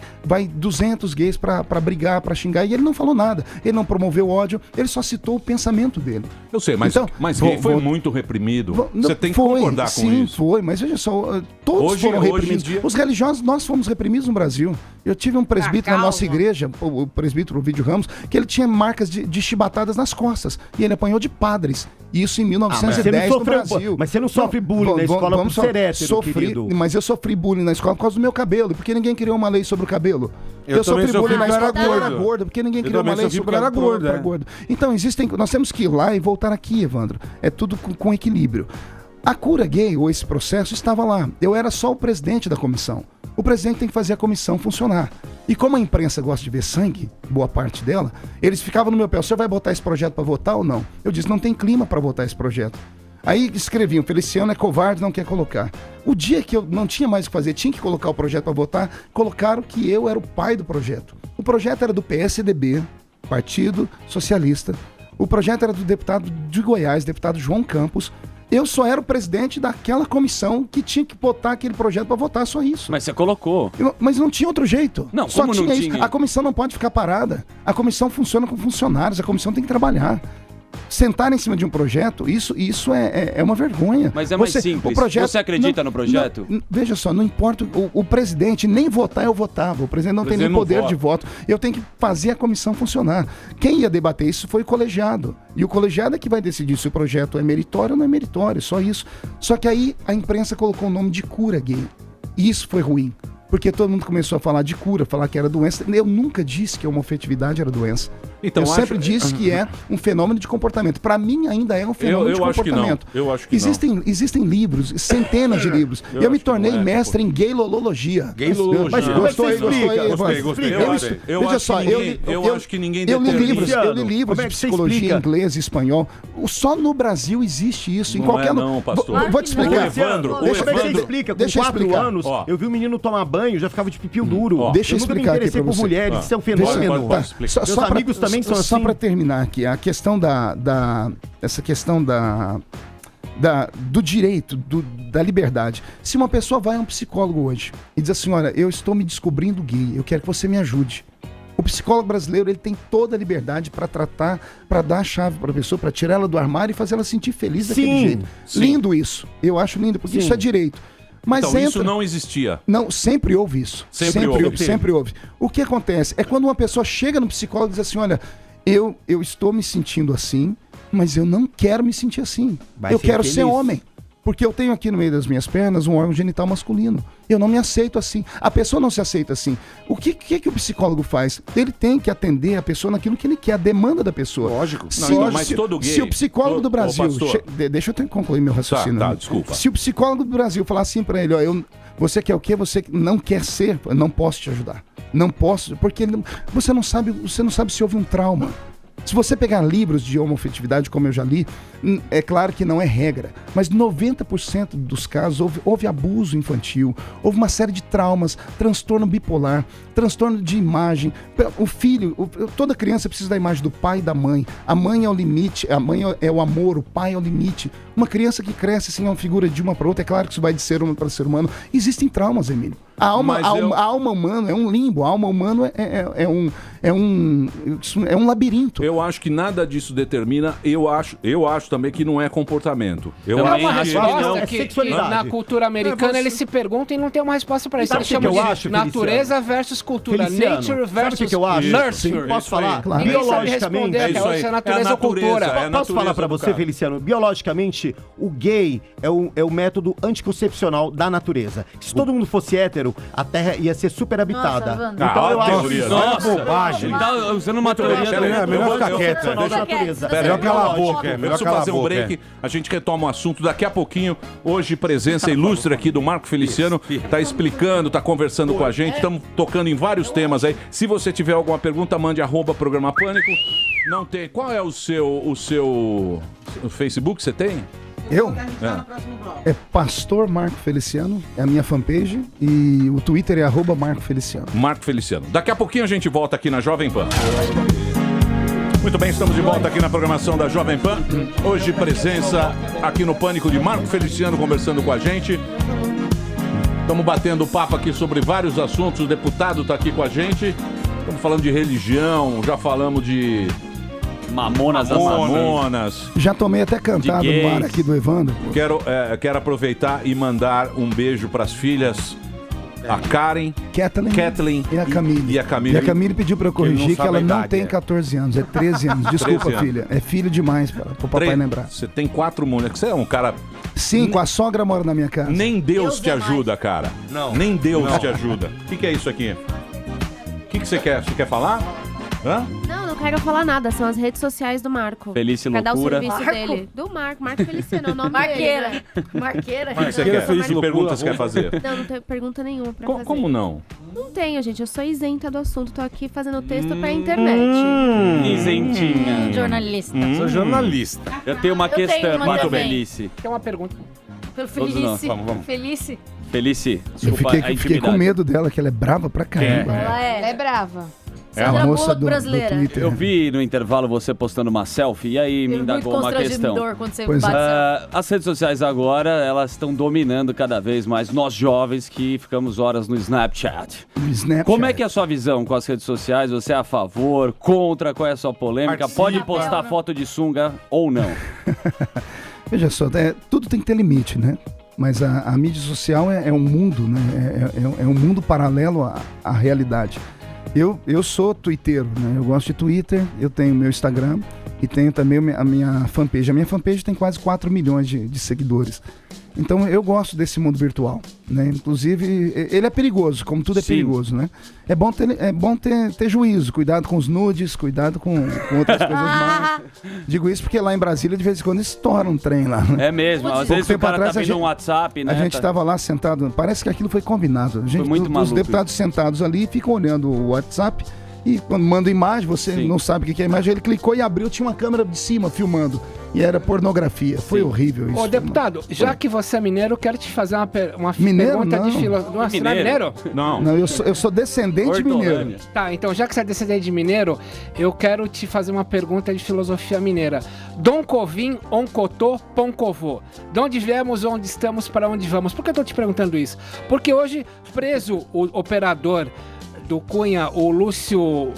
200 gays pra brigar, pra xingar, e ele não falou nada. Ele não promoveu ódio, ele só citou o pensamento dele. Eu sei, mas gay foi muito reprimido. Você tem que concordar com isso. Sim, foi, mas veja só, todos foram reprimidos. Os religiosos, nós fomos reprimidos no Brasil. Eu tive um presbítero na nossa igreja, o presbítero Ovidio Ramos, que ele tinha marcas de chibatadas nas costas, e ele apanhou de padres. Isso em 1910 no Brasil. Mas você não sofre bullying na escola por ser hétero, querido. Mas eu sofri bullying na escola por causa do meu cabelo, porque ninguém criou uma lei sobre o cabelo. Eu sofri bullying na escola porque eu era gordo, porque ninguém criou uma lei sobre o gordo. Então, nós temos que ir lá e voltar aqui, Evandro. É tudo com equilíbrio. A cura gay, ou esse processo, estava lá. Eu era só o presidente da comissão. O presidente tem que fazer a comissão funcionar. E como a imprensa gosta de ver sangue, boa parte dela, eles ficavam no meu pé, o senhor vai botar esse projeto para votar ou não? Eu disse, não tem clima para votar esse projeto. Aí escreviam, Feliciano é covarde, não quer colocar. O dia que eu não tinha mais o que fazer, tinha que colocar o projeto para votar, colocaram que eu era o pai do projeto. O projeto era do PSDB, Partido Socialista. O projeto era do deputado de Goiás, deputado João Campos. Eu só era o presidente daquela comissão que tinha que botar aquele projeto para votar, só isso. Mas você colocou. Mas não tinha outro jeito. Não, só como tinha não isso. tinha? A comissão não pode ficar parada. A comissão funciona com funcionários, a comissão tem que trabalhar. Sentar em cima de um projeto, isso é uma vergonha. Mas é mais simples. Você acredita no projeto? Veja só, não importa, o presidente nem votar eu votava, o presidente não tem nem poder de voto. Eu tenho que fazer a comissão funcionar. Quem ia debater isso foi o colegiado. E o colegiado é que vai decidir se o projeto é meritório ou não é meritório, só isso. Só que aí a imprensa colocou o nome de cura gay. E isso foi ruim. Porque todo mundo começou a falar de cura, falar que era doença. Eu nunca disse que a homoafetividade era doença. Então, eu sempre disse que é um fenômeno de comportamento. Para mim, ainda é um fenômeno de comportamento. Eu acho que existem livros, centenas de livros. Eu me tornei mestre em gaylologia. Mas gostou aí? Eu acho que ninguém Eu li livros de psicologia em inglês e espanhol. Só no Brasil existe isso. Não, pastor. Vou te explicar. Como é que você explica? Com 4 anos, eu vi um menino tomar banho, já ficava de pipi duro. Deixa eu explicar aqui pra você. Mulheres, isso é um fenômeno. Meus amigos também são assim. Só para terminar aqui, a questão essa questão do direito, da liberdade. Se uma pessoa vai a um psicólogo hoje e diz assim, olha, eu estou me descobrindo gay, eu quero que você me ajude. O psicólogo brasileiro, ele tem toda a liberdade para tratar, para dar a chave para a pessoa, para tirar ela do armário e fazer ela sentir feliz daquele jeito. Sim. Lindo isso. Eu acho lindo, porque isso é direito. Mas então, isso não existia. Não, sempre houve isso. Sempre houve. O que acontece é quando uma pessoa chega no psicólogo e diz assim, olha, eu estou me sentindo assim, mas eu não quero me sentir assim. Eu quero ser homem. Porque eu tenho aqui no meio das minhas pernas um órgão genital masculino. Eu não me aceito assim. A pessoa não se aceita assim. O que o psicólogo faz? Ele tem que atender a pessoa naquilo que ele quer, a demanda da pessoa. Lógico. Mas todo gay... Se o psicólogo do Brasil... Deixa eu concluir meu raciocínio. Tá, desculpa. Se o psicólogo do Brasil falar assim pra ele, ó, você quer o quê? Você não quer ser? Eu não posso te ajudar. Não posso, porque você não sabe se houve um trauma. Se você pegar livros de homoafetividade, como eu já li, é claro que não é regra, mas 90% dos casos houve abuso infantil, houve uma série de traumas, transtorno bipolar, transtorno de imagem. O filho, toda criança precisa da imagem do pai e da mãe. A mãe é o limite, a mãe é o amor, o pai é o limite. Uma criança que cresce assim, é uma figura de uma para outra, é claro que isso vai de ser humano para ser humano. Existem traumas, Emílio. A alma humana é um limbo, a alma humana é um labirinto. Eu acho que nada disso determina, eu acho também que não é comportamento. Eu não acho é uma que resposta que na cultura americana eles se perguntam e não tem uma resposta para isso. Eles chamam de natureza versus cultura, nature versus nurture. Posso falar? Claro. Biologicamente, é natureza ou cultura. Posso falar para você, Feliciano? Biologicamente, o gay é o método anticoncepcional da natureza. Se todo mundo fosse hétero, a Terra ia ser super habitada. Nossa, então eu acho isso. Nossa, bobagem. Tá usando uma teoria melhor ficar quieto. da natureza. Melhor calar a boca. Preciso fazer um break, a gente retoma o assunto daqui a pouquinho. Hoje, presença ilustre aqui do Marco Feliciano, tá explicando, tá conversando com a gente, estamos tocando em vários temas aí. Se você tiver alguma pergunta, mande @programa Pânico. Não tem. Qual é o seu Facebook? Você tem? Eu? É Pastor Marco Feliciano, é a minha fanpage, e o Twitter é @Marco Feliciano. Marco Feliciano. Daqui a pouquinho a gente volta aqui na Jovem Pan. Muito bem, estamos de volta aqui na programação da Jovem Pan. Hoje, presença aqui no Pânico de Marco Feliciano conversando com a gente. Estamos batendo papo aqui sobre vários assuntos. O deputado está aqui com a gente. Estamos falando de religião, já falamos de... Mamonas. Já tomei até cantado no ar aqui do Evandro. Quero aproveitar e mandar um beijo para as filhas, a Karen, Kathleen e a Camille. E a Camille pediu para eu corrigir que ela não tem 14 anos, é 13 anos. Desculpa, 13 anos. Filha. É filho demais para o papai lembrar. Você tem 4 mulheres. Você é um cara... 5, a sogra mora na minha casa. Nem Deus te ajuda, cara. Não. Nem Deus te ajuda. O que é isso aqui? O que você quer? Você quer falar? Hã? Não quero falar nada, são as redes sociais do Marco. Felice Loucura. Pra dar o serviço dele. Do Marco Feliciano, é o nome Marqueira. dele. Marqueira. O que você quer? Que pergunta você quer fazer? Não tem pergunta nenhuma pra fazer. Como não? Não tenho, gente. Eu sou isenta do assunto. Tô aqui fazendo texto pra internet. Isentinha. Jornalista. Sou jornalista. Eu tenho uma questão para a Felice. Tem uma pergunta. Pelo Felice. Vamos. Felice. Felice, Eu fiquei com medo dela, que ela é brava pra caramba. Ela é brava. É a moça do Twitter. Eu vi no intervalo você postando uma selfie e aí me indagou uma questão. Quando você bate as redes sociais agora, elas estão dominando cada vez mais nós jovens que ficamos horas no Snapchat. Como é que é a sua visão com as redes sociais? Você é a favor, contra? Qual é a sua polêmica? Participa. Pode postar foto de sunga ou não? Veja só, tudo tem que ter limite, né? Mas a mídia social é um mundo, né? É um mundo paralelo à realidade. Eu sou twitteiro, né? Eu gosto de Twitter, eu tenho meu Instagram e tenho também a minha fanpage. A minha fanpage tem quase 4 milhões de seguidores. Então eu gosto desse mundo virtual, né? Inclusive, ele é perigoso, como tudo é perigoso, né? É bom ter juízo, cuidado com os nudes, cuidado com outras coisas mais. Digo isso porque lá em Brasília, de vez em quando, estoura um trem lá. É mesmo, às vezes o cara tá vendo um WhatsApp, né? A gente estava lá sentado, parece que aquilo foi combinado. Foi muito maluco. Os deputados sentados ali ficam olhando o WhatsApp e quando manda imagem, você não sabe o que é a imagem, ele clicou e abriu, tinha uma câmera de cima filmando. e era pornografia. Foi horrível isso. Ô, deputado, já que você é mineiro, eu quero te fazer uma Mineiro, pergunta não. de filosofia. Você não é mineiro? Não. Eu sou descendente de mineiro. Tá, então já que você é descendente de mineiro, eu quero te fazer uma pergunta de filosofia mineira. Dom Covim, Oncotô, Poncovô. De onde viemos, onde estamos, para onde vamos? Por que eu tô te perguntando isso? Porque hoje, preso o operador do Cunha, o Lúcio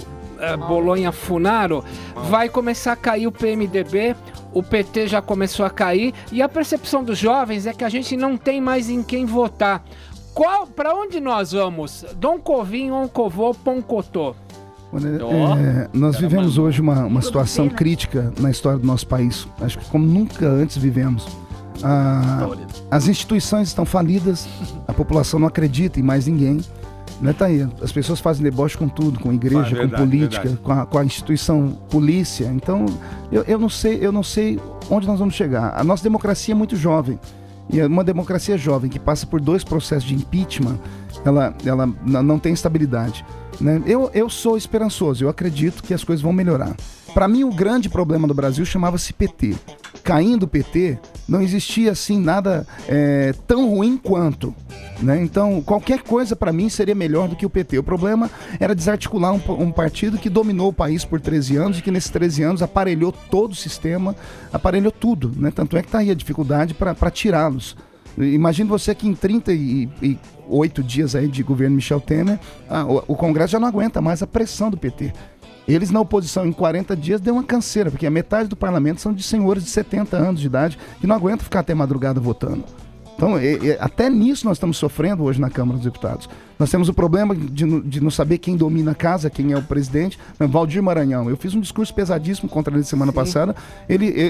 Bolonha Funaro, vai começar a cair o PMDB, o PT já começou a cair, e a percepção dos jovens é que a gente não tem mais em quem votar. Para onde nós vamos? Dom Covim, Oncovô, Poncotô. Nós vivemos hoje uma situação crítica na história do nosso país. Acho que como nunca antes vivemos. As instituições estão falidas, a população não acredita em mais ninguém. Né, tá aí. As pessoas fazem deboche com tudo, com igreja, com política, com a instituição polícia. Então, eu não sei onde nós vamos chegar. A nossa democracia é muito jovem. E uma democracia jovem que passa por 2 processos de impeachment, ela não tem estabilidade. Né? Eu sou esperançoso, eu acredito que as coisas vão melhorar. Para mim, o grande problema do Brasil chamava-se PT. Caindo o PT, não existia assim nada tão ruim quanto. Né? Então, qualquer coisa para mim seria melhor do que o PT. O problema era desarticular um partido que dominou o país por 13 anos e que nesses 13 anos aparelhou todo o sistema, aparelhou tudo. Né? Tanto é que está aí a dificuldade para tirá-los. Imagine você que em 38 dias aí de governo Michel Temer, o Congresso já não aguenta mais a pressão do PT. Eles na oposição em 40 dias deu uma canseira, porque a metade do parlamento são de senhores de 70 anos de idade que não aguentam ficar até madrugada votando. Então, até nisso nós estamos sofrendo hoje na Câmara dos Deputados. Nós temos o problema de não saber quem domina a casa, quem é o presidente. Valdir Maranhão, eu fiz um discurso pesadíssimo contra ele semana passada.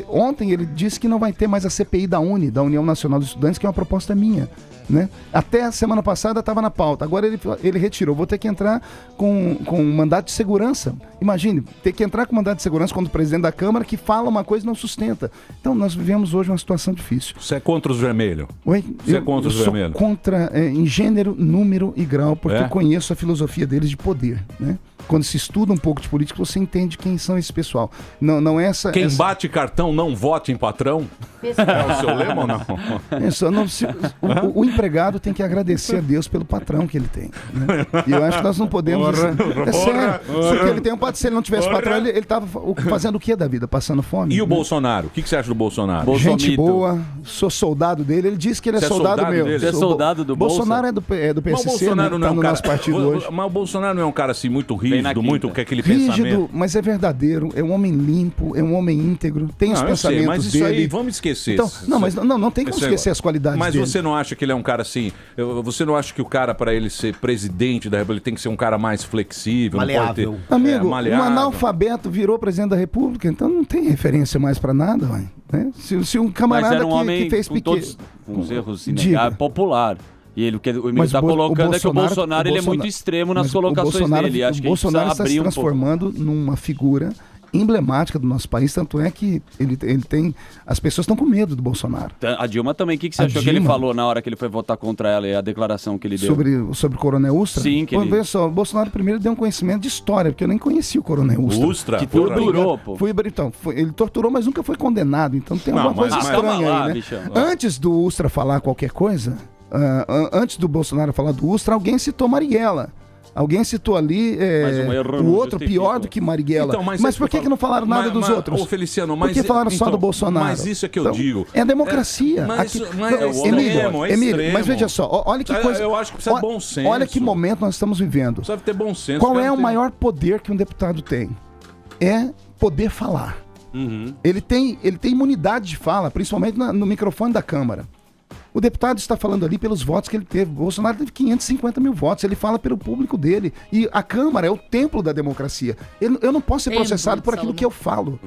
Ontem ele disse que não vai ter mais a CPI da UNE, da União Nacional dos Estudantes, que é uma proposta minha. Né? Até a semana passada estava na pauta, agora ele retirou. Vou ter que entrar com um mandato de segurança. Imagine, ter que entrar com mandato de segurança contra o presidente da Câmara que fala uma coisa e não sustenta. Então nós vivemos hoje uma situação difícil. Você é contra os vermelhos? Oi? Você é contra os vermelhos? Eu sou contra em gênero, número e grau, porque eu conheço a filosofia deles de poder, né? Quando se estuda um pouco de política, você entende quem são esse pessoal. Não é essa... Quem bate cartão não vote em patrão? É o seu lema ou não? O empregado tem que agradecer a Deus pelo patrão que ele tem. Né? E eu acho que nós não podemos... É sério. Se ele tem se ele não tivesse patrão, ele estava fazendo o que da vida? Passando fome? E o Bolsonaro? O que você acha do Bolsonaro? Gente boa, sou soldado dele. Ele disse que ele é soldado meu. Você é soldado do Bolsonaro é do PSC, mas o Bolsonaro não é no nosso partido hoje. Mas o Bolsonaro não é um cara assim muito rígido, muito com aquele pensamento. Mas é verdadeiro, é um homem limpo, é um homem íntegro, tem os pensamentos mas isso dele. aí, vamos esquecer. Então, não tem como esquecer as qualidades mas dele. Mas você não acha que ele é um cara assim, você não acha que o cara, para ele ser presidente da República, tem que ser um cara mais flexível? Maleável. Não pode ter, Amigo, maleável. Um analfabeto virou presidente da República, então não tem referência mais pra nada, né? Se um camarada mas era um homem que fez pequeno... Com os erros inegáveis, popular. E o Emílio está colocando é que o Bolsonaro ele é muito extremo nas colocações dele. Acho que o Bolsonaro está se transformando numa figura emblemática do nosso país, tanto é que ele tem... As pessoas estão com medo do Bolsonaro. A Dilma também, o que você achou que ele falou na hora que ele foi votar contra ela e a declaração que ele deu? Sobre o Coronel Ustra? Sim, que Veja só, o Bolsonaro primeiro deu um conhecimento de história, porque eu nem conhecia o Coronel Ustra. Ustra? Que torturou, pô. Ele torturou, mas nunca foi condenado, então tem alguma coisa estranha aí, né? Bichão, antes do Ustra falar qualquer coisa, antes do Bolsonaro falar do Ustra, alguém citou Marighella. Alguém citou ali o outro pior do que Marighella. Então, mas por que não falaram nada dos outros? Feliciano, por que falaram só do Bolsonaro? Mas isso é que eu digo. É a democracia. Emílio, mas veja só, olha que coisa... Eu acho que precisa de bom senso. Olha que momento nós estamos vivendo. Precisa ter bom senso. Qual é o maior poder que um deputado tem? É poder falar. Ele tem imunidade de fala, principalmente no microfone da Câmara. O deputado está falando ali pelos votos que ele teve. O Bolsonaro teve 550 mil votos. Ele fala pelo público dele. E a Câmara é o templo da democracia. Eu não posso ser processado por aquilo que eu falo.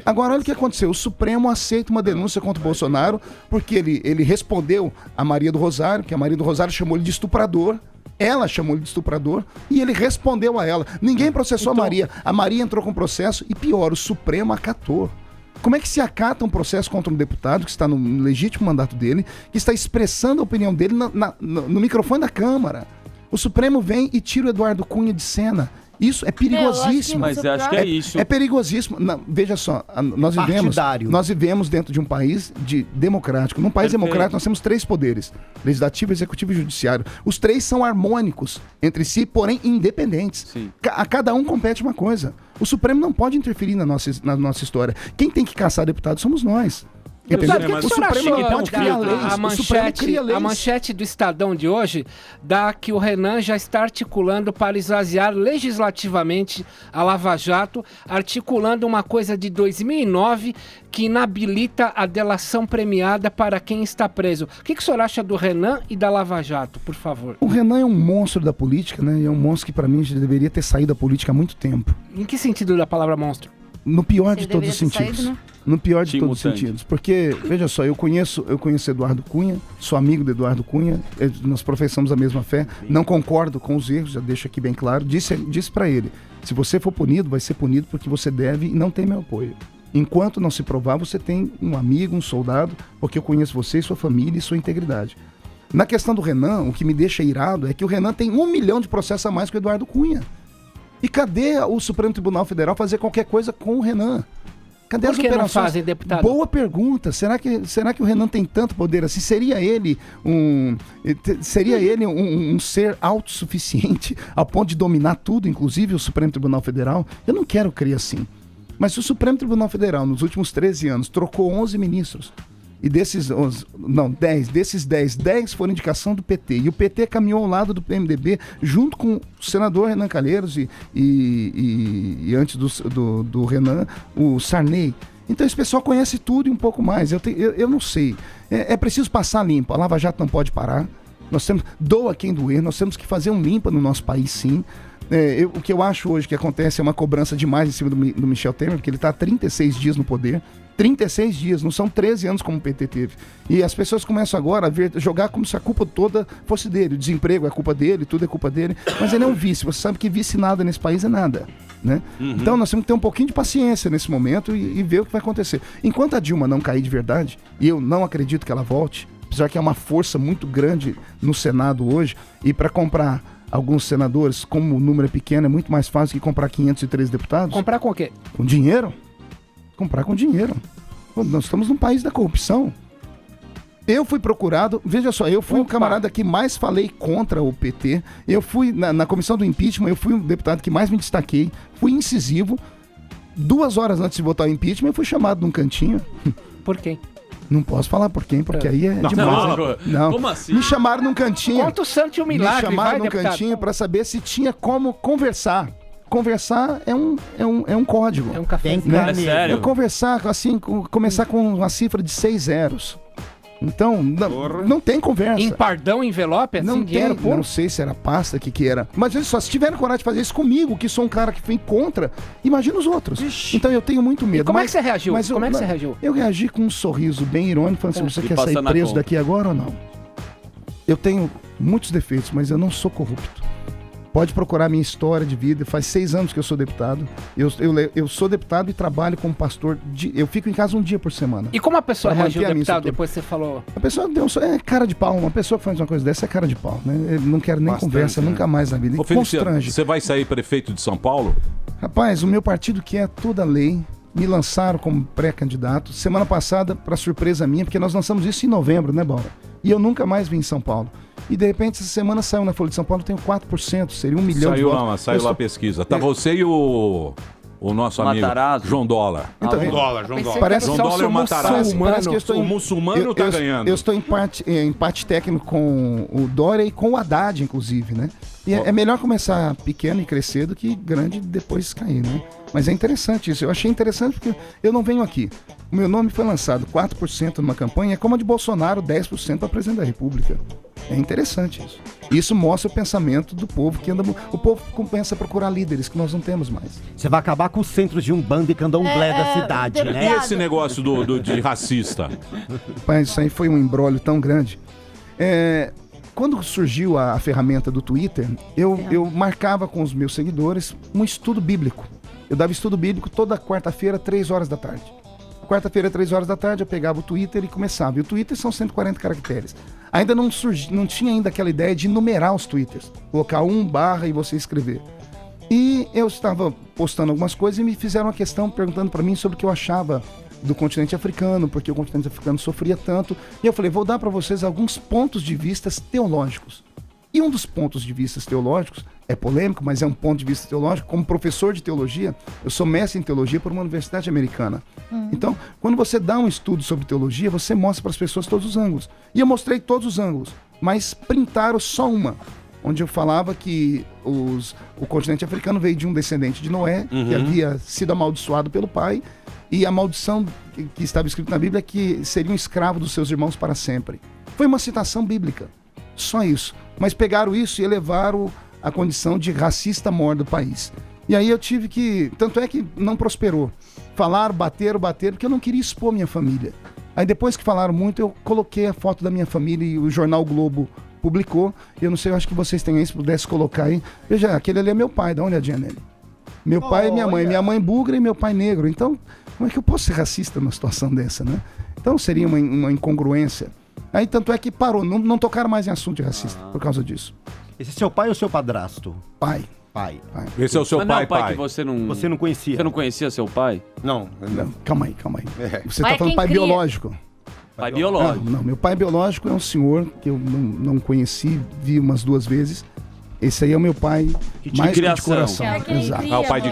Agora, olha o que aconteceu. O Supremo aceita uma denúncia contra o Bolsonaro porque ele respondeu a Maria do Rosário, que a Maria do Rosário chamou ele de estuprador. Ela chamou ele de estuprador e ele respondeu a ela. Ninguém processou a Maria. A Maria entrou com processo e pior, o Supremo acatou. Como é que se acata um processo contra um deputado que está no legítimo mandato dele, que está expressando a opinião dele no microfone da Câmara? O Supremo vem e tira o Eduardo Cunha de cena. Isso é perigosíssimo. Mas eu acho que é isso. É perigosíssimo. Não, veja só, nós vivemos dentro de um país democrático. Num país democrático, nós temos 3 poderes: legislativo, executivo e judiciário. Os 3 são harmônicos entre si, porém independentes. A cada um compete uma coisa. O Supremo não pode interferir na nossa história. Quem tem que caçar deputados somos nós. O Supremo não pode criar leis. A manchete do Estadão de hoje dá que o Renan já está articulando para esvaziar legislativamente a Lava Jato, articulando uma coisa de 2009 que inabilita a delação premiada para quem está preso. O que o senhor acha do Renan e da Lava Jato, por favor? O Renan é um monstro da política, né? É um monstro que para mim já deveria ter saído da política há muito tempo. Em que sentido da palavra monstro? No pior de todos os sentidos. Saído, né? No pior de todos os sentidos. Porque, veja só, eu conheço Eduardo Cunha, sou amigo do Eduardo Cunha, nós professamos a mesma fé, não concordo com os erros, já deixo aqui bem claro. Disse para ele: se você for punido, vai ser punido porque você deve e não tem meu apoio. Enquanto não se provar, você tem um amigo, um soldado, porque eu conheço você, sua família e sua integridade. Na questão do Renan, o que me deixa irado é que o Renan tem 1 milhão de processos a mais que o Eduardo Cunha. E cadê o Supremo Tribunal Federal fazer qualquer coisa com o Renan? Cadê as operações? Não fazem, deputado? Boa pergunta. Será que o Renan tem tanto poder assim? Seria ele um ser autossuficiente ao ponto de dominar tudo, inclusive o Supremo Tribunal Federal? Eu não quero crer assim. Mas se o Supremo Tribunal Federal, nos últimos 13 anos, trocou 11 ministros, e desses 10 foram indicação do PT. E o PT caminhou ao lado do PMDB, junto com o senador Renan Calheiros e antes do Renan, o Sarney. Então esse pessoal conhece tudo e um pouco mais. Eu não sei. É preciso passar limpo. A Lava Jato não pode parar. Doa quem doer. Nós temos que fazer um limpa no nosso país, sim. O que eu acho hoje que acontece é uma cobrança demais em cima do Michel Temer, porque ele está há 36 dias no poder. 36 dias, não são 13 anos como o PT teve. E as pessoas começam agora a jogar como se a culpa toda fosse dele. O desemprego é culpa dele, tudo é culpa dele. Mas ele é um vice. Você sabe que vice nada nesse país é nada, né? Então nós temos que ter um pouquinho de paciência nesse momento e ver o que vai acontecer. Enquanto a Dilma não cair de verdade, e eu não acredito que ela volte, apesar que é uma força muito grande no Senado hoje, e para comprar alguns senadores, como o número é pequeno, é muito mais fácil que comprar 503 deputados. Comprar com o quê? Com dinheiro. Comprar com dinheiro. Nós estamos num país da corrupção. Eu fui procurado, veja só, eu fui o camarada que mais falei contra o PT. Eu fui, na comissão do impeachment, eu fui o deputado que mais me destaquei. Fui incisivo. 2 horas antes de votar o impeachment, eu fui chamado num cantinho. Por quem? Não posso falar por quem, porque aí é demais. Não. Como assim? Me chamaram num cantinho. Conta o santo e o milagre, me chamaram num deputado. cantinho para saber se tinha como conversar. Conversar é um código. É um café. É sério? Eu conversar assim, começar com uma cifra de 6 zeros. Então, não tem conversa. Em pardão, envelope, assim, não dinheiro tem, puro? não sei se era pasta, que era. Mas olha só, se tiveram coragem de fazer isso comigo, que sou um cara que vem contra, imagina os outros. Ixi. Então eu tenho muito medo. E como é que você reagiu? Como é que você reagiu? Eu reagi com um sorriso bem irônico, falando assim, você quer sair preso daqui agora ou não? Eu tenho muitos defeitos, mas eu não sou corrupto. Pode procurar minha história de vida. Faz 6 anos que eu sou deputado. Eu sou deputado e trabalho como pastor. Eu fico em casa um dia por semana. E como a pessoa reagiu, deputado, depois que você falou? A pessoa deu cara de pau. Uma pessoa que faz uma coisa dessa é cara de pau, né? Eu não quero nem conversa, nunca mais na vida. Constrange. Você vai sair prefeito de São Paulo? Rapaz, o meu partido quer toda a lei. Me lançaram como pré-candidato. Semana passada, para surpresa minha, porque nós lançamos isso em novembro, né, Baura? E eu nunca mais vim em São Paulo. E de repente, essa semana saiu na Folha de São Paulo, eu tenho 4%, seria 1 milhão de votos. Saiu lá a pesquisa. Tá você e o nosso amigo Matarazzo. João Dólar. Então, João Dólar. Parece João Dólar e o Matarazzo. Parece que eu estou o muçulmano tá ganhando. Eu estou em empate técnico com o Dória e com o Haddad, inclusive, né? E é melhor começar pequeno e crescer do que grande e depois cair, né? Mas é interessante isso. Eu achei interessante porque eu não venho aqui. O meu nome foi lançado 4% numa campanha, é como a de Bolsonaro, 10% para presidente da República. É interessante isso. Isso mostra o pensamento do povo que anda. O povo começa a procurar líderes que nós não temos mais. Você vai acabar com os centros de Umbanda e Candomblé da cidade, né? E esse negócio de racista? Mas isso aí foi um imbróglio tão grande. Quando surgiu a ferramenta do Twitter, eu marcava com os meus seguidores um estudo bíblico. Eu dava estudo bíblico toda quarta-feira, 3 horas da tarde. Quarta-feira, 3 horas da tarde, eu pegava o Twitter e começava. E o Twitter são 140 caracteres. Ainda não tinha ainda aquela ideia de numerar os Twitters. Colocar 1 barra e você escrever. E eu estava postando algumas coisas e me fizeram uma questão perguntando para mim sobre o que eu achava do continente africano, porque o continente africano sofria tanto. E eu falei, vou dar para vocês alguns pontos de vista teológicos. E um dos pontos de vista teológicos, é polêmico, mas é um ponto de vista teológico, como professor de teologia, eu sou mestre em teologia por uma universidade americana. Então, quando você dá um estudo sobre teologia, você mostra para as pessoas todos os ângulos. E eu mostrei todos os ângulos, mas printaram só uma, onde eu falava que o continente africano veio de um descendente de Noé, que havia sido amaldiçoado pelo pai, e a maldição que estava escrita na Bíblia é que seria um escravo dos seus irmãos para sempre. Foi uma citação bíblica, só isso. Mas pegaram isso e elevaram a condição de racista maior do país. E aí eu tive que... Tanto é que não prosperou. Falaram, bateram, porque eu não queria expor minha família. Aí depois que falaram muito, eu coloquei a foto da minha família e o jornal o Globo publicou. Eu não sei, eu acho que vocês têm aí, se pudesse colocar aí. Veja, aquele ali é meu pai, dá uma olhadinha nele. Meu pai e minha mãe. Minha mãe bugra e meu pai negro. Então, como é que eu posso ser racista numa situação dessa, né? Então seria uma incongruência. Aí tanto é que parou, não tocaram mais em assunto de racista por causa disso. Esse é seu pai ou seu padrasto? Pai. Esse é o seu Mas pai, não é o pai pai. que você não conhecia. Você não conhecia seu pai? Não. Calma aí. Você Pai tá falando quem pai cria. biológico. Pai biológico. Não, meu pai biológico é um senhor que eu não conheci, vi umas 2 vezes. Esse aí é o meu pai mais que de coração. É quem Exato. cria, O pai de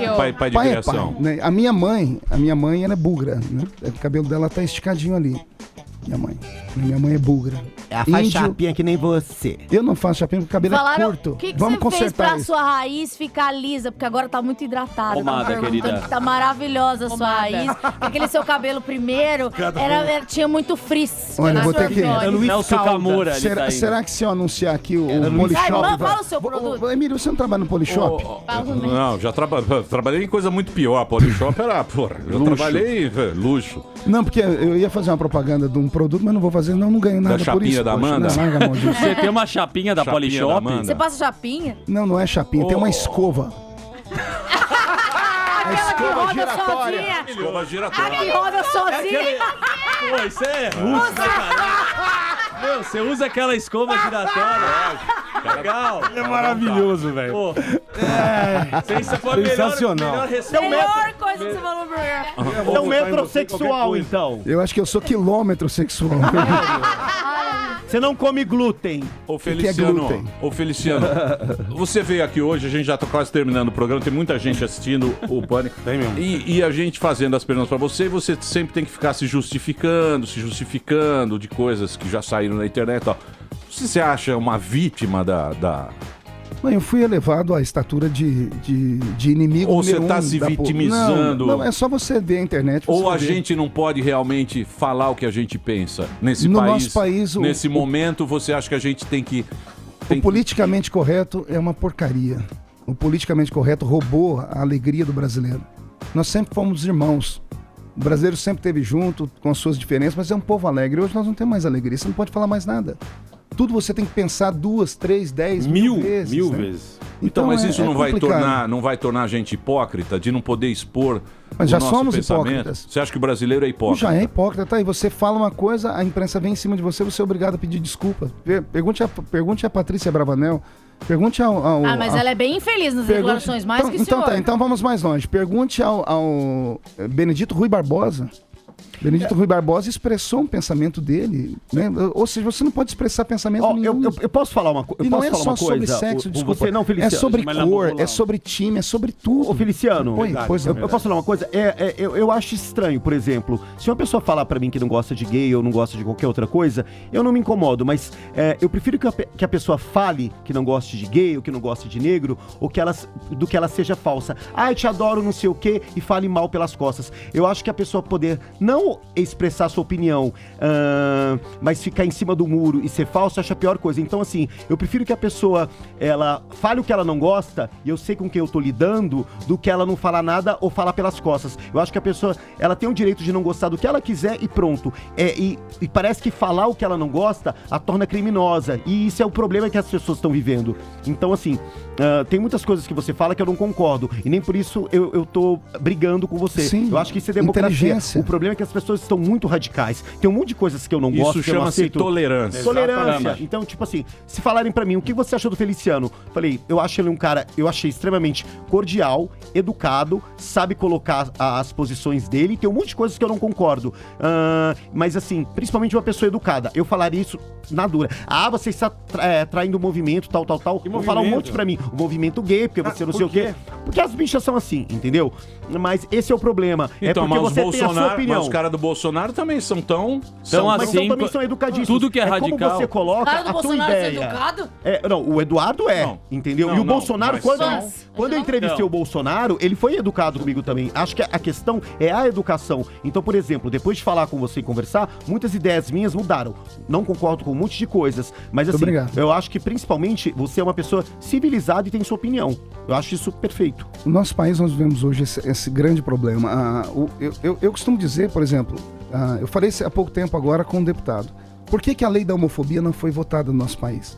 Pai é criação. pai, né? A minha mãe ela é bugra, né? O cabelo dela tá esticadinho ali. Minha mãe é bugra. Faz chapinha que nem você. Eu não faço chapinha porque o cabelo Falaram, é curto. o que Vamos você fez consertar pra isso. sua raiz ficar lisa? Porque agora tá muito hidratada. Pomada, Tava perguntando querida. que tá maravilhosa a sua raiz. Aquele seu cabelo primeiro tinha muito frizz. Olha, eu vou ter que... Nelson Camura, ele tá indo. Será que se eu anunciar aqui o Polishop... Fala o seu produto. Emílio, você não trabalha no Polishop? Não, já trabalhei em coisa muito pior. A Polishop era, porra, eu trabalhei luxo. Não, porque eu ia fazer uma propaganda de um produto, mas não vou fazer, não ganho nada Da por isso. chapinha da poxa, Amanda? não, larga a mão disso. Você tem uma chapinha da Chapinha Polishop? da Amanda. Você passa chapinha? Não é chapinha, tem uma escova. Aquela que roda sozinha. Escova A que giratória. roda sozinha. Pô, isso é russo, cara. Meu, você usa aquela escova giratória. Legal. É maravilhoso, velho. Pô. Isso foi a Sensacional. melhor resposta. Melhor coisa que você falou pro programa. É um metrosexual, então. Eu acho que eu sou quilômetro sexual. Você não come glúten. Ô que é Feliciano, glúten? você veio aqui hoje, a gente já tá quase terminando o programa, tem muita gente assistindo o Pânico. Tem mesmo. E a gente fazendo as perguntas pra você, e você sempre tem que ficar se justificando de coisas que já saíram na internet e tal. Você se acha uma vítima da... Eu fui elevado à estatura de inimigo. Ou você número tá um se da vitimizando? Não, é só você ver a internet. Ou você a vê. gente não pode realmente falar o que a gente pensa nesse No país? nosso país, nesse momento, você acha que a gente tem que... O politicamente correto é uma porcaria. O politicamente correto roubou a alegria do brasileiro. Nós sempre fomos irmãos. O brasileiro sempre esteve junto, com as suas diferenças, mas é um povo alegre. Hoje nós não temos mais alegria, você não pode falar mais nada. Tudo você tem que pensar 2, 3, 10 mil vezes. Mil né? vezes. Então, mas isso não complicado. vai tornar a gente hipócrita de não poder expor Mas o já nosso somos pensamento? hipócritas. Você acha que o brasileiro é hipócrita? Já é hipócrita, tá? E você fala uma coisa, a imprensa vem em cima de você, você é obrigado a pedir desculpa. Pergunte a Patrícia Bravanel, pergunte ao Mas ela é bem infeliz nas declarações, mais que o senhor. Então vamos mais longe. Pergunte ao Benedito Rui Barbosa. Benedito Rui Barbosa expressou um pensamento dele, né? Ou seja, você não pode expressar pensamento nenhum. Eu posso falar uma coisa? E não é só sobre sexo, desculpa. Você não, Feliciano. É sobre cor, é sobre time, é sobre tudo. Ô, Feliciano, Pois é. eu posso falar uma coisa? Eu acho estranho, por exemplo, se uma pessoa falar pra mim que não gosta de gay ou não gosta de qualquer outra coisa, eu não me incomodo, mas eu prefiro que a pessoa fale que não goste de gay ou que não goste de negro, ou do que ela seja falsa. Eu te adoro, não sei o quê, e fale mal pelas costas. Eu acho que a pessoa poder não expressar sua opinião, mas ficar em cima do muro e ser falso, eu acho a pior coisa. Então, assim, eu prefiro que a pessoa, ela fale o que ela não gosta, e eu sei com quem eu tô lidando, do que ela não falar nada ou falar pelas costas. Eu acho que a pessoa, ela tem o direito de não gostar do que ela quiser e pronto. E parece que falar o que ela não gosta a torna criminosa, e isso é o problema que as pessoas estão vivendo. Então, assim, tem muitas coisas que você fala que eu não concordo, e nem por isso eu tô brigando com você. Sim, eu acho que isso é democracia. inteligência. O problema é que as pessoas pessoas estão muito radicais. Tem um monte de coisas que eu não gosto, Isso que eu não chama-se aceito. tolerância. Tolerância. Exatamente. Então, tipo assim, se falarem pra mim, o que você achou do Feliciano? Falei, eu acho ele um cara, eu achei extremamente cordial, educado, sabe colocar as posições dele. Tem um monte de coisas que eu não concordo. Mas assim, principalmente uma pessoa educada. Eu falaria isso na dura. Ah, você está traindo o movimento, tal. Vou falar um monte pra mim. O movimento gay, porque você não sei o quê. Porque as bichas são assim, entendeu? Mas esse é o problema. Então, porque mas você tem a sua opinião. Mas os caras do Bolsonaro também são tão Mas assim. também são educadíssimos. Tudo que é radical. Como você coloca O cara do a tua Bolsonaro é ideia. educado? Não, o Eduardo entendeu? Não, e o não, Bolsonaro, mas quando eu entrevistei o Bolsonaro, ele foi educado comigo também. Acho que a questão é a educação. Então, por exemplo, depois de falar com você e conversar, muitas ideias minhas mudaram. Não concordo com um monte de coisas, mas assim, eu acho que principalmente você é uma pessoa civilizada e tem sua opinião. Eu acho isso perfeito. No nosso país nós vivemos hoje esse grande problema. Eu costumo dizer, por exemplo, eu falei há pouco tempo agora com um deputado. Por que a lei da homofobia não foi votada no nosso país?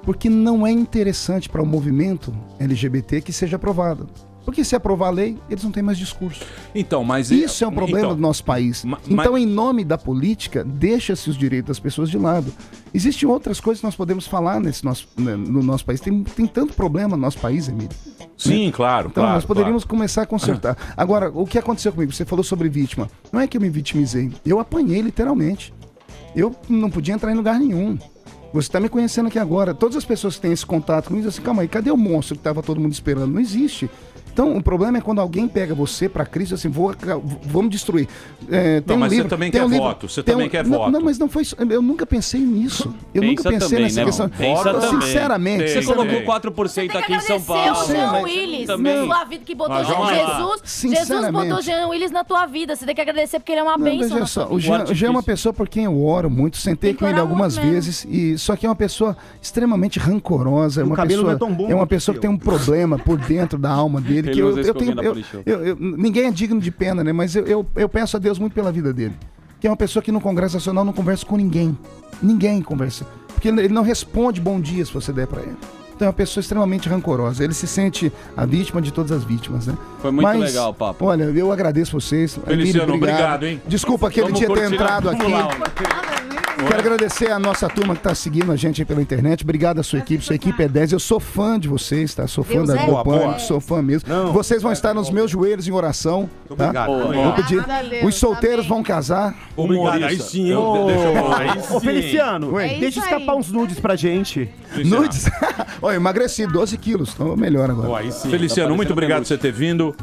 Porque não é interessante para o movimento LGBT que seja aprovada. Porque se aprovar a lei, eles não têm mais discurso. Então, mas isso é um problema do nosso país. Então, em nome da política, deixa-se os direitos das pessoas de lado. Existem outras coisas que nós podemos falar no nosso país. Tem tanto problema no nosso país, Emílio. Sim, claro. Então, nós poderíamos começar a consertar. Agora, o que aconteceu comigo? Você falou sobre vítima. Não é que eu me vitimizei. Eu apanhei, literalmente. Eu não podia entrar em lugar nenhum. Você está me conhecendo aqui agora. Todas as pessoas que têm esse contato comigo dizem assim, calma aí, cadê o monstro que estava todo mundo esperando? Não existe. Então, o problema é quando alguém pega você pra Cristo assim, vamos destruir. Não, mas você também quer voto. Você também quer voto. Não, mas não foi isso. Eu nunca pensei nisso. Eu nunca pensei nessa questão. Sinceramente. Você colocou 4% aqui em São Paulo. Você tem que agradecer o Jean Willis na sua vida, que botou Jesus botou Jean Willis na tua vida. Você tem que agradecer porque ele é uma bênção. Veja só, o Jean é uma pessoa por quem eu oro muito. Sentei com ele algumas vezes. Só que é uma pessoa extremamente rancorosa. É uma pessoa que tem um problema por dentro da alma dele. Que ninguém é digno de pena, né? Mas eu peço a Deus muito pela vida dele. Que é uma pessoa que no Congresso Nacional não conversa com ninguém. Ninguém conversa. Porque ele não responde bom dia se você der pra ele. Então é uma pessoa extremamente rancorosa. Ele se sente a vítima de todas as vítimas, né? Foi muito legal o papo. Olha, eu agradeço vocês. Feliciano, obrigado, hein? Desculpa aquele dia ter entrado aqui. Quero agradecer a nossa turma que está seguindo a gente aí pela internet. Obrigado à sua equipe é 10. Eu sou fã de vocês, tá? Sou fã da Pânico, sou fã mesmo. Vocês vão estar nos meus joelhos em oração, tá? Vou pedir. Os solteiros vão casar. Obrigado, aí sim, Ô, Feliciano, deixa escapar uns nudes pra gente. Nudes? Olha, eu emagreci 12 quilos, tô melhor agora. Feliciano, muito obrigado por você ter vindo.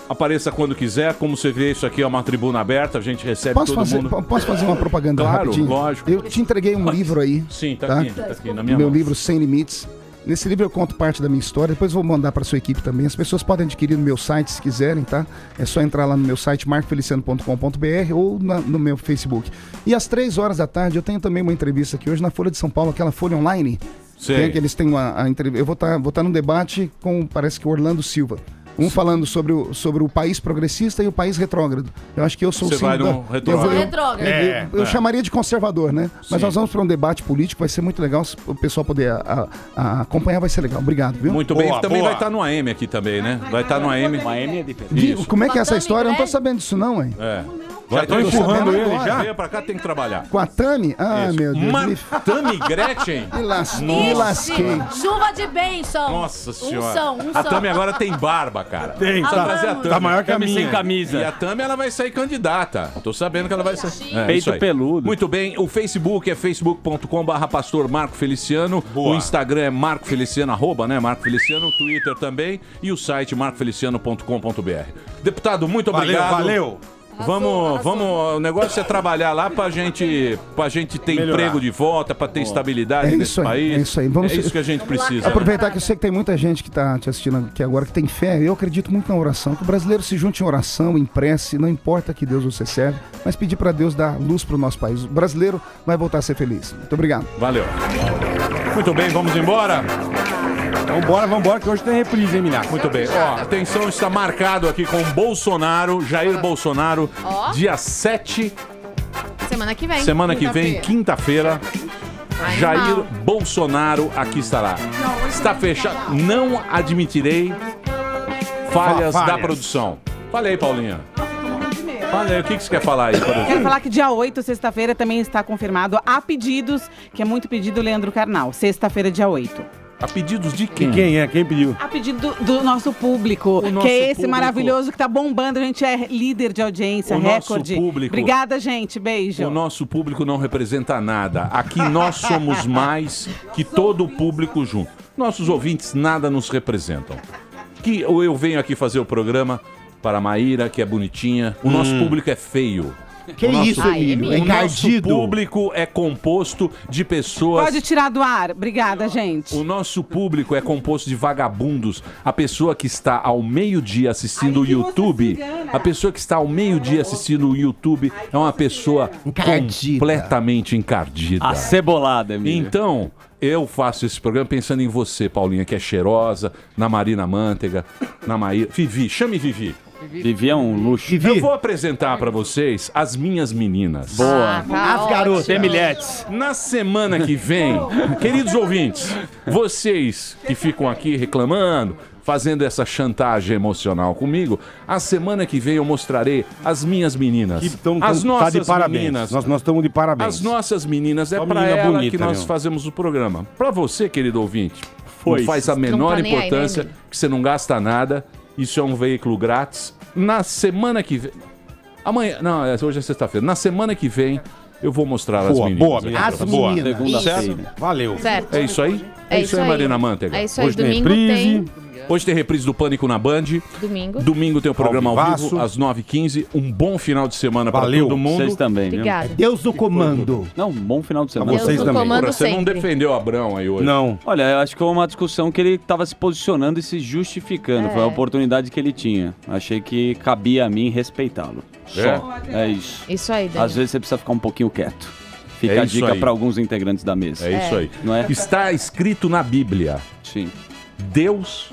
Apareça quando quiser. Como você vê, isso aqui é uma tribuna aberta, a gente recebe todo mundo. Posso fazer uma propaganda rapidinho? Lógico. Eu te entreguei um livro aí. Sim, tá aqui na minha Meu mão. livro Sem Limites. Nesse livro eu conto parte da minha história, depois vou mandar para sua equipe também. As pessoas podem adquirir no meu site se quiserem, tá? É só entrar lá no meu site marcofeliciano.com.br ou no meu Facebook. E às 3 horas da tarde eu tenho também uma entrevista aqui hoje na Folha de São Paulo, aquela Folha Online. Tem que eles têm a entrevista. Eu vou estar num debate com, parece que Orlando Silva. Falando sobre o país progressista e o país retrógrado. Eu acho que eu sou Você vai no retrógrado. Eu chamaria de conservador, né? Mas nós vamos para um debate político, vai ser muito legal. Se o pessoal puder acompanhar, vai ser legal. Obrigado, viu? Muito bem. Também vai estar no AM aqui também, né? Vai estar no AM. O AM é diferente. Como é que é essa história? Eu não tô sabendo disso não, hein? Já tô empurrando ele já. Venha pra cá, tem que trabalhar. Com a Tami? Meu Deus. Tami Gretchen? Me lasquei. Chuva de bênção. Nossa senhora. A Tami agora tem barba, cara. Tem. Trazer a Tami. Tá maior que a Sem minha. camisa. E a Tami, ela vai sair candidata. Tô sabendo que ela vai sair. Peito peludo. Muito bem. O Facebook é facebook.com/pastor Marco Feliciano. O Instagram é Marco Feliciano, @ Marco Feliciano. O Twitter também. E o site marcofeliciano.com.br. Deputado, muito obrigado. Valeu. Vamos, o negócio é trabalhar lá pra gente ter emprego de volta, pra ter estabilidade nesse país. É isso aí. É isso que a gente precisa. Aproveitar que eu sei que tem muita gente que tá te assistindo aqui agora que tem fé. Eu acredito muito na oração. Que o brasileiro se junte em oração, em prece, não importa que Deus você serve, mas pedir pra Deus dar luz pro nosso país. O brasileiro vai voltar a ser feliz. Muito obrigado. Valeu. Muito bem, vamos embora? Vambora, que hoje tem reprise, hein, Minato? Muito bem. Atenção, está marcado aqui com Bolsonaro, Jair Bolsonaro, dia 7. Semana que vem. Semana que vem, quinta-feira. Jair Bolsonaro aqui estará. Está fechado. Não admitirei falhas da produção. Falei, Paulinha. Olha aí, o que você quer falar aí? Quero falar que dia 8, sexta-feira, também está confirmado a pedidos, que é muito pedido, Leandro Carnal. Sexta-feira, dia 8. A pedidos de quem? Quem é? Quem pediu? A pedido do nosso público, que é esse maravilhoso que tá bombando. A gente é líder de audiência, recorde. Público, obrigada, gente. Beijo. O nosso público não representa nada. Aqui nós somos mais que todo o público junto. Nossos ouvintes nada nos representam. Que eu venho aqui fazer o programa para a Maíra, que é bonitinha. O nosso público é feio. Que isso, Emílio? O nosso público é composto de pessoas... Pode tirar do ar. Obrigada, gente. O nosso público é composto de vagabundos. A pessoa que está ao meio-dia assistindo o YouTube... A pessoa que está ao meio-dia assistindo o YouTube é uma pessoa completamente encardida. Acebolada, Emílio. Então... Eu faço esse programa pensando em você, Paulinha, que é cheirosa, na Marina Manteiga, na Maíra... Vivi, chame Vivi. Vivi é um luxo. Eu vou apresentar pra vocês as minhas meninas. Boa. As garotas. Semilhetes. Na semana que vem, queridos ouvintes, vocês que ficam aqui reclamando, fazendo essa chantagem emocional comigo, a semana que vem eu mostrarei as minhas meninas. As nossas de parabéns. meninas. Nós estamos de parabéns. As nossas meninas, é Só pra menina ela bonita, que nós meu. fazemos o programa. Pra você, querido ouvinte, Foi. não faz a menor tá nem aí, né, importância, Emílio? que você não gasta nada, isso é um veículo grátis. Na semana que vem... Amanhã... Não, hoje é sexta-feira. Na semana que vem, eu vou mostrar as meninas. Boa, aqui menina. pra As vocês. meninas. Segunda-feira. Valeu. Certo. É isso aí? É isso aí, Marina Manteiga. É isso aí. Hoje tem Domingo reprise. tem. Hoje tem reprise do Pânico na Band. Domingo. Domingo tem o programa ao Ao vivaço. vivo, às 9h15. Um bom final de semana para Valeu. todo mundo. Vocês também, viu? Obrigada. Deus do comando. Não, bom final de semana. Deus vocês do também. comando Porra, você não sempre. defendeu o Abrão aí hoje. Não. Olha, eu acho que foi uma discussão que ele estava se posicionando e se justificando. Foi a oportunidade que ele tinha. Achei que cabia a mim respeitá-lo. Só. É isso. Isso aí, Dani. Às vezes você precisa ficar um pouquinho quieto. Fica É a isso dica aí. para alguns integrantes da mesa. É isso aí. Não é? Está escrito na Bíblia. Sim. Deus...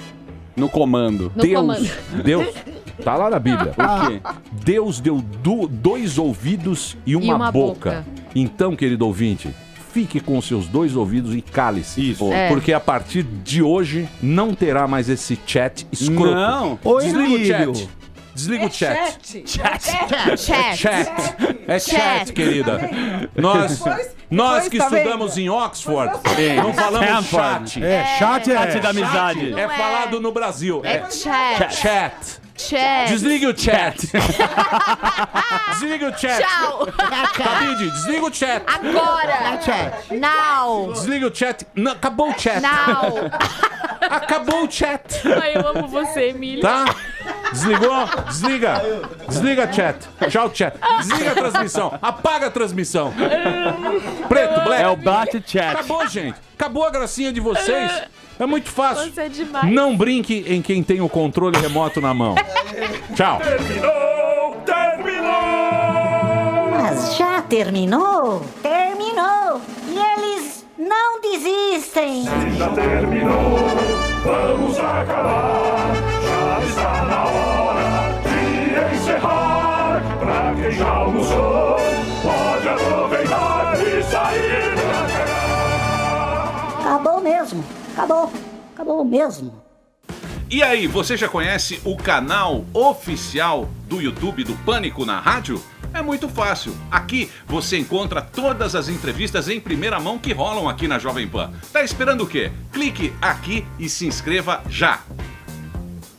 No comando. No Deus... comando. Deus... Tá lá na Bíblia. O quê? Deus deu 2 ouvidos e uma boca. Então, querido ouvinte, fique com seus 2 ouvidos e cale-se. Isso. É. Porque a partir de hoje não terá mais esse chat escroto. Não. Ô, Desliga o Emílio. chat. Desliga o chat. Chat. Chat. É chat, querida. Nós que estudamos em Oxford, não falamos chat. É, chat é... Chat da amizade. É falado no Brasil. É chat. Chat. Chat. Desligue o chat. Desligue o chat. Tchau. Cabide, desliga o chat. Agora. Now. Desliga o chat. Não, acabou o chat. Now. Acabou o chat. Ai, eu amo você, Emílio. Tá? Desligou? Desliga. Desliga chat. Tchau, chat. Desliga a transmissão. Apaga a transmissão. Preto, black. É o Black Chat. Acabou, gente. Acabou a gracinha de vocês. É muito fácil. Você é demais. Não brinque em quem tem o controle remoto na mão. Tchau. Mas já terminou? Terminou! E eles não desistem! Já terminou, vamos acabar. Já está na hora de encerrar. Pra quem já almoçou, pode aproveitar e sair pra cagar. Acabou mesmo! Acabou! Acabou mesmo! E aí, você já conhece o canal oficial do YouTube do Pânico na Rádio? É muito fácil. Aqui você encontra todas as entrevistas em primeira mão que rolam aqui na Jovem Pan. Tá esperando o quê? Clique aqui e se inscreva já.